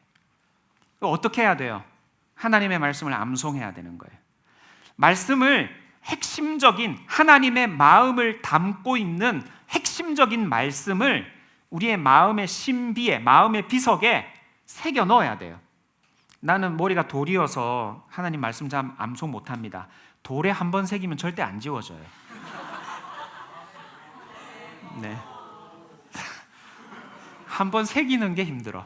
어떻게 해야 돼요? 하나님의 말씀을 암송해야 되는 거예요. 말씀을 핵심적인 하나님의 마음을 담고 있는 핵심적인 말씀을 우리의 마음의 신비에, 마음의 비석에 새겨 넣어야 돼요. 나는 머리가 돌이어서 하나님 말씀 잘 암송 못합니다. 돌에 한 번 새기면 절대 안 지워져요. 네. 한 번 새기는 게 힘들어.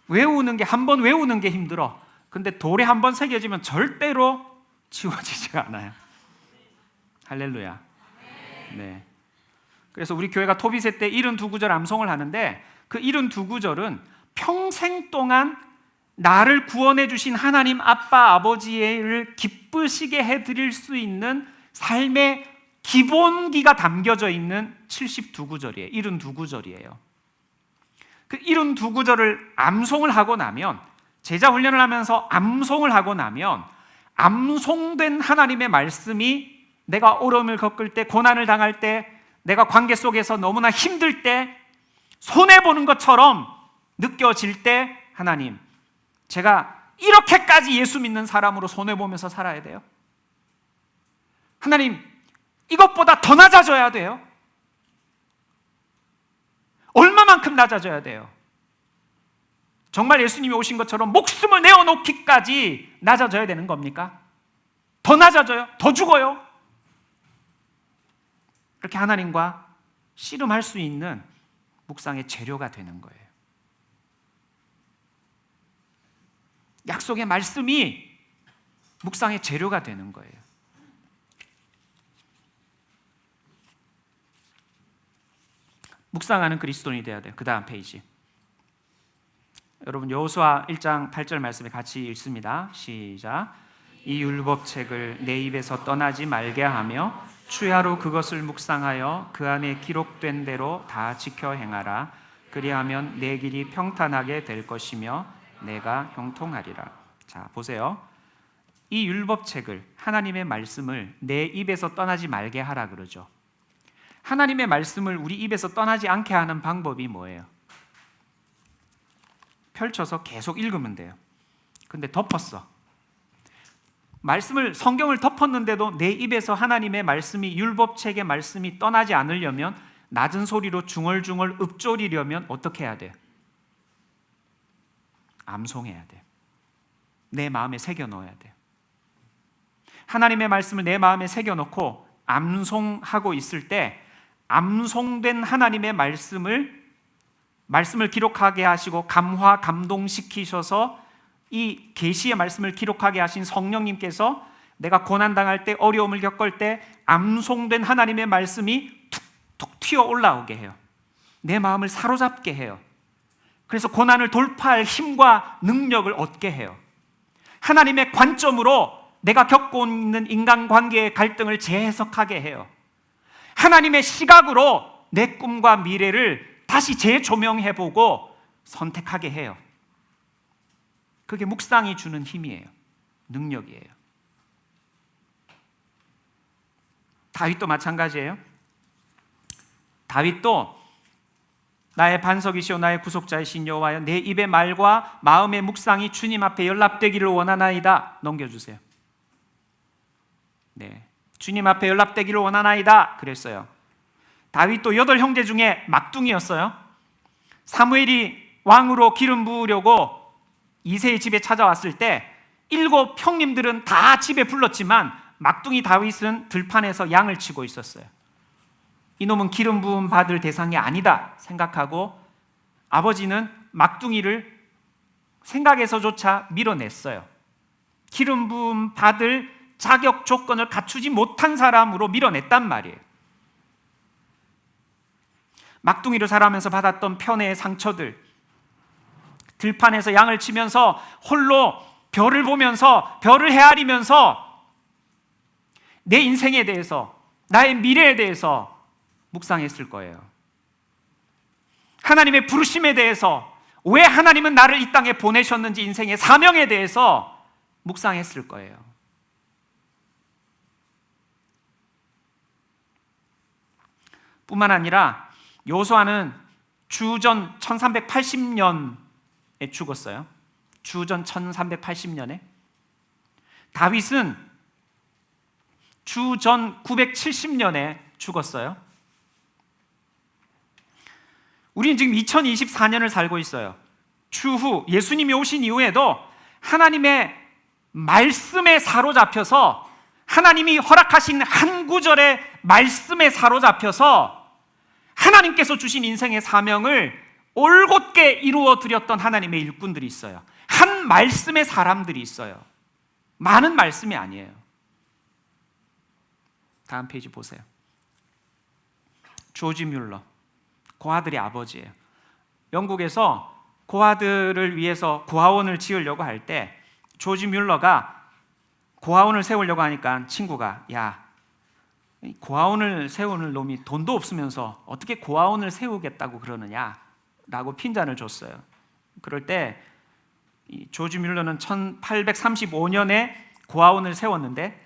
외우는 게, 한 번 외우는 게 힘들어. 근데 돌에 한 번 새겨지면 절대로 지워지지가 않아요. 할렐루야. 네. 그래서 우리 교회가 토비세 때 72구절 암송을 하는데 그 72구절은 평생 동안 나를 구원해 주신 하나님 아빠 아버지를 기쁘시게 해드릴 수 있는 삶의 기본기가 담겨져 있는 72구절이에요. 72구절이에요. 그 72구절을 암송을 하고 나면, 제자 훈련을 하면서 암송을 하고 나면 암송된 하나님의 말씀이 내가 어려움을 겪을 때, 고난을 당할 때, 내가 관계 속에서 너무나 힘들 때, 손해보는 것처럼 느껴질 때, 하나님, 제가 이렇게까지 예수 믿는 사람으로 손해보면서 살아야 돼요? 하나님, 이것보다 더 낮아져야 돼요? 얼마만큼 낮아져야 돼요? 정말 예수님이 오신 것처럼 목숨을 내어놓기까지 낮아져야 되는 겁니까? 더 낮아져요? 더 죽어요? 그렇게 하나님과 씨름할 수 있는 묵상의 재료가 되는 거예요. 약속의 말씀이 묵상의 재료가 되는 거예요. 묵상하는 그리스도인이 되어야 돼요. 그 다음 페이지. 여러분, 여호수아 1장 8절 말씀에 같이 읽습니다. 시작. 이 율법책을 내 입에서 떠나지 말게 하며 추야로 그것을 묵상하여 그 안에 기록된 대로 다 지켜 행하라. 그리하면 내 길이 평탄하게 될 것이며 내가 형통하리라. 자, 보세요. 이 율법책을, 하나님의 말씀을 내 입에서 떠나지 말게 하라 그러죠. 하나님의 말씀을 우리 입에서 떠나지 않게 하는 방법이 뭐예요? 펼쳐서 계속 읽으면 돼요. 근데 덮었어. 성경을 덮었는데도 내 입에서 하나님의 말씀이, 율법책의 말씀이 떠나지 않으려면, 낮은 소리로 중얼중얼 읊조리려면 어떻게 해야 돼요? 암송해야 돼요. 내 마음에 새겨넣어야 돼요. 하나님의 말씀을 내 마음에 새겨놓고 암송하고 있을 때, 암송된 하나님의 말씀을 기록하게 하시고 감화, 감동시키셔서 이 계시의 말씀을 기록하게 하신 성령님께서 내가 고난당할 때, 어려움을 겪을 때 암송된 하나님의 말씀이 툭툭 튀어 올라오게 해요. 내 마음을 사로잡게 해요. 그래서 고난을 돌파할 힘과 능력을 얻게 해요. 하나님의 관점으로 내가 겪고 있는 인간관계의 갈등을 재해석하게 해요. 하나님의 시각으로 내 꿈과 미래를 다시 재조명해보고 선택하게 해요. 그게 묵상이 주는 힘이에요. 능력이에요. 다윗도 마찬가지예요. 다윗도 나의 반석이시오 나의 구속자이신 여호와여, 내 입의 말과 마음의 묵상이 주님 앞에 연락되기를 원하나이다. 넘겨주세요. 네, 주님 앞에 연락되기를 원하나이다 그랬어요. 다윗도 8형제 중에 막둥이였어요. 사무엘이 왕으로 기름 부으려고 이새의 집에 찾아왔을 때 7 형님들은 다 집에 불렀지만 막둥이 다윗은 들판에서 양을 치고 있었어요. 이놈은 기름 부음 받을 대상이 아니다 생각하고 아버지는 막둥이를 생각에서조차 밀어냈어요. 기름 부음 받을 자격 조건을 갖추지 못한 사람으로 밀어냈단 말이에요. 막둥이로 자라면서 받았던 편애의 상처들, 들판에서 양을 치면서 홀로 별을 보면서, 별을 헤아리면서 내 인생에 대해서, 나의 미래에 대해서 묵상했을 거예요. 하나님의 부르심에 대해서, 왜 하나님은 나를 이 땅에 보내셨는지, 인생의 사명에 대해서 묵상했을 거예요. 뿐만 아니라 여호수아는 주전 1380년에 죽었어요. 주전 1380년에. 다윗은 주전 970년에 죽었어요. 우리는 지금 2024년을 살고 있어요. 추후 예수님이 오신 이후에도 하나님의 말씀에 사로잡혀서, 하나님이 허락하신 한 구절의 말씀에 사로잡혀서 하나님께서 주신 인생의 사명을 올곧게 이루어 드렸던 하나님의 일꾼들이 있어요. 한 말씀의 사람들이 있어요. 많은 말씀이 아니에요. 다음 페이지 보세요. 조지 뮬러, 고아들의 아버지예요. 영국에서 고아들을 위해서 고아원을 지으려고 할 때 조지 뮬러가 고아원을 세우려고 하니까 친구가, 야, 고아원을 세우는 놈이 돈도 없으면서 어떻게 고아원을 세우겠다고 그러느냐, 라고 핀잔을 줬어요. 그럴 때 이 조지 뮬러는 1835년에 고아원을 세웠는데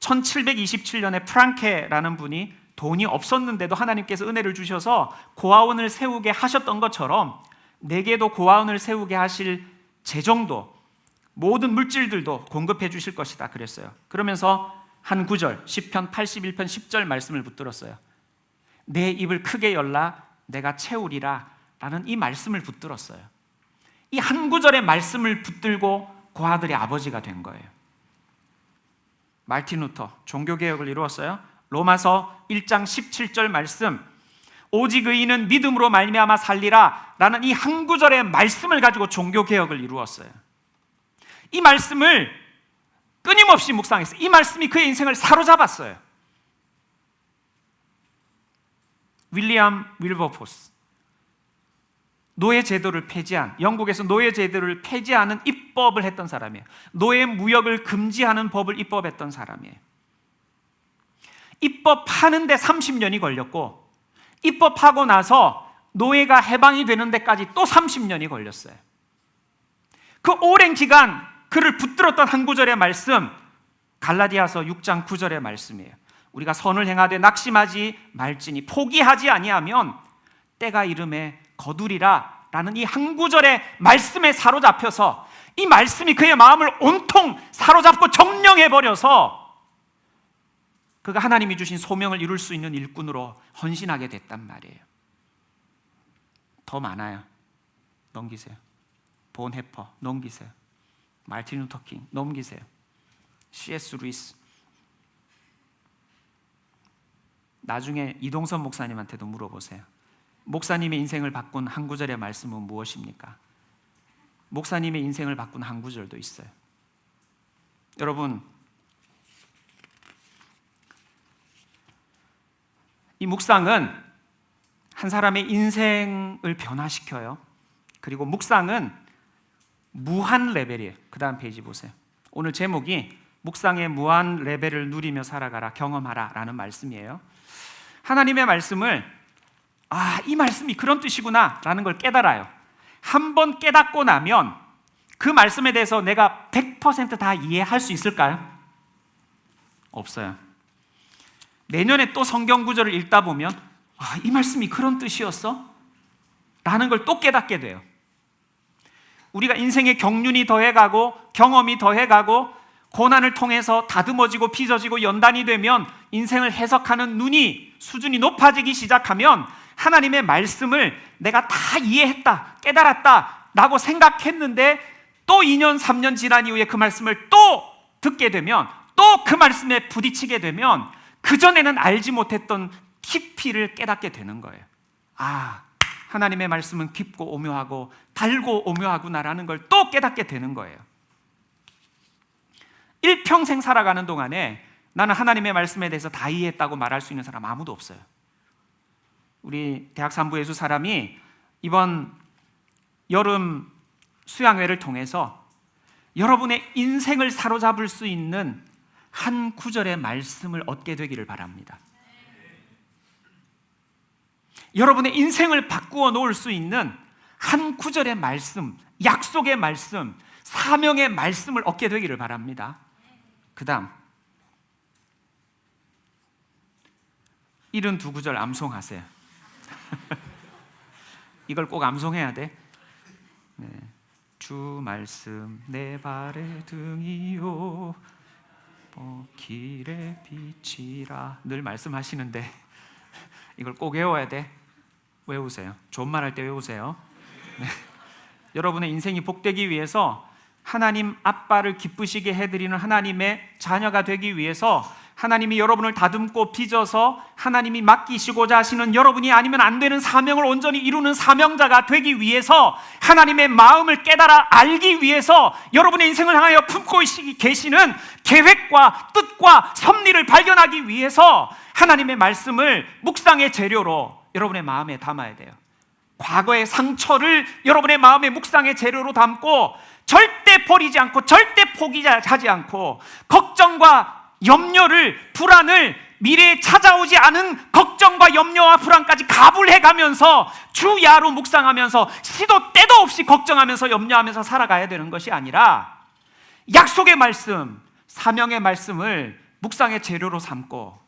1727년에 프랑케라는 분이 돈이 없었는데도 하나님께서 은혜를 주셔서 고아원을 세우게 하셨던 것처럼 내게도 고아원을 세우게 하실 재정도, 모든 물질들도 공급해 주실 것이다 그랬어요. 그러면서 한 구절, 시편 81편 10절 말씀을 붙들었어요. 내 입을 크게 열라 내가 채우리라 라는 이 말씀을 붙들었어요. 이 한 구절의 말씀을 붙들고 고아들의 아버지가 된 거예요. 마르틴 루터 종교개혁을 이루었어요. 로마서 1장 17절 말씀, 오직 의인은 믿음으로 말미암아 살리라 라는 이 한 구절의 말씀을 가지고 종교개혁을 이루었어요. 이 말씀을 끊임없이 묵상했어요. 이 말씀이 그의 인생을 사로잡았어요. 윌리엄 윌버포스, 노예 제도를 폐지한, 영국에서 노예 제도를 폐지하는 입법을 했던 사람이에요. 노예 무역을 금지하는 법을 입법했던 사람이에요. 입법하는데 30년이 걸렸고 입법하고 나서 노예가 해방이 되는 데까지 또 30년이 걸렸어요. 그 오랜 기간 그를 붙들었던 한 구절의 말씀, 갈라디아서 6장 9절의 말씀이에요. 우리가 선을 행하되 낙심하지 말지니 포기하지 아니하면 때가 이름에 거두리라 라는 이 한 구절의 말씀에 사로잡혀서 이 말씀이 그의 마음을 온통 사로잡고 점령해버려서 그가 하나님이 주신 소명을 이룰 수 있는 일꾼으로 헌신하게 됐단 말이에요. 더 많아요. 넘기세요. 본 해퍼 넘기세요. 마르틴 루터 킹 넘기세요. C.S. 루이스. 나중에 이동선 목사님한테도 물어보세요. 목사님의 인생을 바꾼 한 구절의 말씀은 무엇입니까? 목사님의 인생을 바꾼 한 구절도 있어요. 여러분, 이 묵상은 한 사람의 인생을 변화시켜요. 그리고 묵상은 무한 레벨이에요. 그 다음 페이지 보세요. 오늘 제목이 묵상의 무한 레벨을 누리며 살아가라, 경험하라 라는 말씀이에요. 하나님의 말씀을 이 말씀이 그런 뜻이구나 라는 걸 깨달아요. 한 번 깨닫고 나면 그 말씀에 대해서 내가 100% 다 이해할 수 있을까요? 없어요. 내년에 또 성경 구절을 읽다 보면 이 말씀이 그런 뜻이었어? 라는 걸 또 깨닫게 돼요. 우리가 인생의 경륜이 더해가고 경험이 더해가고 고난을 통해서 다듬어지고 빚어지고 연단이 되면 인생을 해석하는 눈이 수준이 높아지기 시작하면 하나님의 말씀을 내가 다 이해했다, 깨달았다 라고 생각했는데 또 2년, 3년 지난 이후에 그 말씀을 또 듣게 되면 또 그 말씀에 부딪히게 되면 그전에는 알지 못했던 깊이를 깨닫게 되는 거예요. 하나님의 말씀은 깊고 오묘하고 달고 오묘하구나라는 걸 또 깨닫게 되는 거예요. 일평생 살아가는 동안에 나는 하나님의 말씀에 대해서 다 이해했다고 말할 수 있는 사람 아무도 없어요. 우리 대학 3부 예수 사람이 이번 여름 수양회를 통해서 여러분의 인생을 사로잡을 수 있는 한 구절의 말씀을 얻게 되기를 바랍니다. 여러분의 인생을 바꾸어 놓을 수 있는 한 구절의 말씀, 약속의 말씀, 사명의 말씀을 얻게 되기를 바랍니다. 그 다음 72구절 암송하세요. 이걸 꼭 암송해야 돼. 네. 주 말씀 내 발의 등이요 길의 빛이라 늘 말씀하시는데 이걸 꼭 외워야 돼. 외우세요. 좋은 말 할 때 외우세요. 네. 여러분의 인생이 복되기 위해서 하나님 아빠를 기쁘시게 해드리는 하나님의 자녀가 되기 위해서 하나님이 여러분을 다듬고 빚어서 하나님이 맡기시고자 하시는 여러분이 아니면 안 되는 사명을 온전히 이루는 사명자가 되기 위해서 하나님의 마음을 깨달아 알기 위해서 여러분의 인생을 향하여 품고 계시는 계획과 뜻과 섭리를 발견하기 위해서 하나님의 말씀을 묵상의 재료로 여러분의 마음에 담아야 돼요. 과거의 상처를 여러분의 마음의 묵상의 재료로 담고 절대 버리지 않고 절대 포기하지 않고 걱정과 염려를, 불안을 미래에 찾아오지 않은 걱정과 염려와 불안까지 가불해가면서 주야로 묵상하면서 시도 때도 없이 걱정하면서 염려하면서 살아가야 되는 것이 아니라 약속의 말씀, 사명의 말씀을 묵상의 재료로 삼고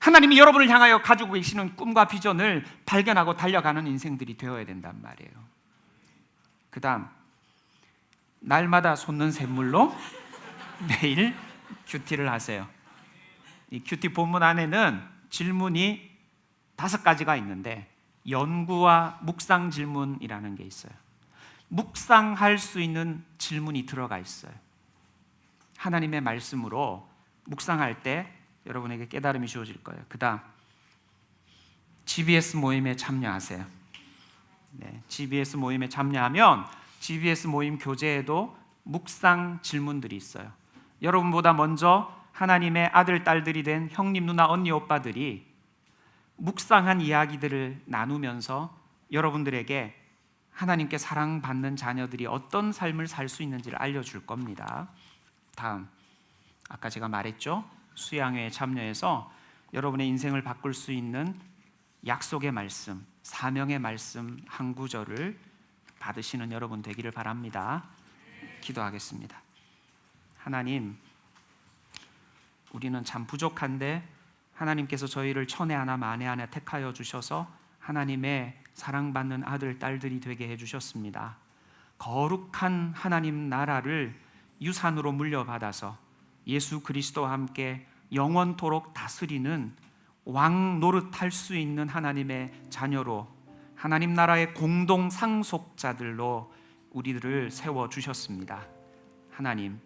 하나님이 여러분을 향하여 가지고 계시는 꿈과 비전을 발견하고 달려가는 인생들이 되어야 된단 말이에요. 그 다음, 날마다 솟는 샘물로 매일 큐티를 하세요. 이 큐티 본문 안에는 질문이 5가지가 있는데 연구와 묵상 질문이라는 게 있어요. 묵상할 수 있는 질문이 들어가 있어요. 하나님의 말씀으로 묵상할 때 여러분에게 깨달음이 주어질 거예요. 그 다음, GBS 모임에 참여하세요. 네, GBS 모임에 참여하면 GBS 모임 교재에도 묵상 질문들이 있어요. 여러분보다 먼저 하나님의 아들, 딸들이 된 형님, 누나, 언니, 오빠들이 묵상한 이야기들을 나누면서 여러분들에게 하나님께 사랑받는 자녀들이 어떤 삶을 살 수 있는지를 알려줄 겁니다. 다음, 아까 제가 말했죠? 수양회에 참여해서 여러분의 인생을 바꿀 수 있는 약속의 말씀, 사명의 말씀 한 구절을 받으시는 여러분 되기를 바랍니다. 기도하겠습니다. 하나님, 우리는 참 부족한데 하나님께서 저희를 천에 하나 만에 하나 택하여 주셔서 하나님의 사랑받는 아들, 딸들이 되게 해주셨습니다. 거룩한 하나님 나라를 유산으로 물려받아서 예수 그리스도와 함께 영원토록 다스리는 왕 노릇할 수 있는 하나님의 자녀로, 하나님 나라의 공동 상속자들로 우리들을 세워주셨습니다. 하나님,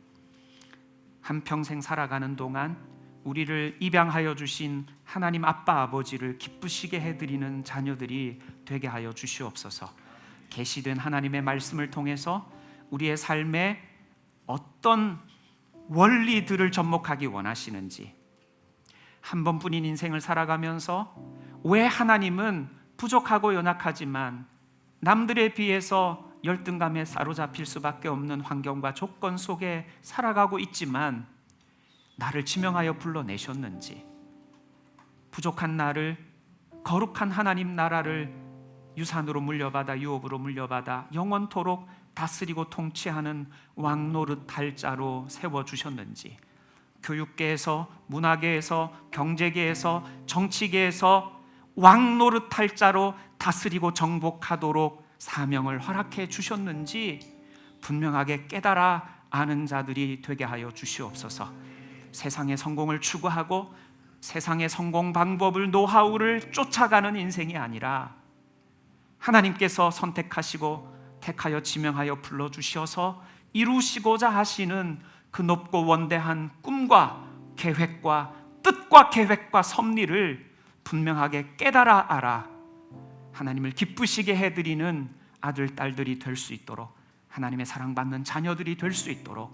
한평생 살아가는 동안 우리를 입양하여 주신 하나님 아빠 아버지를 기쁘시게 해드리는 자녀들이 되게 하여 주시옵소서. 계시된 하나님의 말씀을 통해서 우리의 삶에 어떤 원리들을 접목하기 원하시는지, 한 번뿐인 인생을 살아가면서 왜 하나님은 부족하고 연약하지만 남들에 비해서 열등감에 사로잡힐 수밖에 없는 환경과 조건 속에 살아가고 있지만 나를 지명하여 불러내셨는지, 부족한 나를 거룩한 하나님 나라를 유산으로 물려받아, 유업으로 물려받아 영원토록 다스리고 통치하는 왕노릇할 자로 세워주셨는지, 교육계에서, 문화계에서, 경제계에서, 정치계에서 왕노릇할 자로 다스리고 정복하도록 사명을 허락해 주셨는지 분명하게 깨달아 아는 자들이 되게 하여 주시옵소서. 세상의 성공을 추구하고 세상의 성공 방법을, 노하우를 쫓아가는 인생이 아니라 하나님께서 선택하시고 택하여 지명하여 불러주셔서 이루시고자 하시는 그 높고 원대한 꿈과 계획과 뜻과 계획과 섭리를 분명하게 깨달아 알아 하나님을 기쁘시게 해드리는 아들, 딸들이 될 수 있도록, 하나님의 사랑받는 자녀들이 될 수 있도록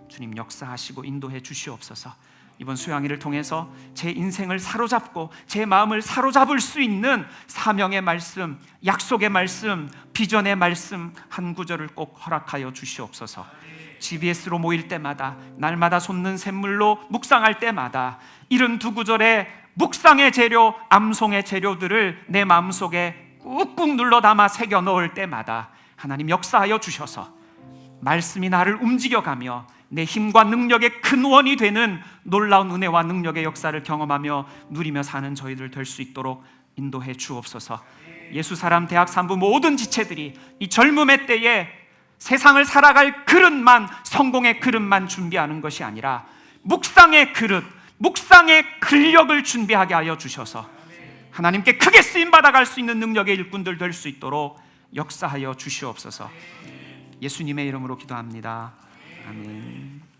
주님 역사하시고 인도해 주시옵소서. 이번 수양회를 통해서 제 인생을 사로잡고 제 마음을 사로잡을 수 있는 사명의 말씀, 약속의 말씀, 비전의 말씀 한 구절을 꼭 허락하여 주시옵소서. GBS로 모일 때마다, 날마다 솟는 샘물로 묵상할 때마다 72구절의 묵상의 재료, 암송의 재료들을 내 마음속에 꾹꾹 눌러 담아 새겨 넣을 때마다 하나님 역사하여 주셔서 말씀이 나를 움직여가며 내 힘과 능력의 근원이 되는 놀라운 은혜와 능력의 역사를 경험하며 누리며 사는 저희들 될 수 있도록 인도해 주옵소서. 예수사람 대학 3부 모든 지체들이 이 젊음의 때에 세상을 살아갈 그릇만, 성공의 그릇만 준비하는 것이 아니라 묵상의 그릇, 묵상의 근력을 준비하게 하여 주셔서 하나님께 크게 쓰임받아갈 수 있는 능력의 일꾼들 될 수 있도록 역사하여 주시옵소서. 예수님의 이름으로 기도합니다. 아멘.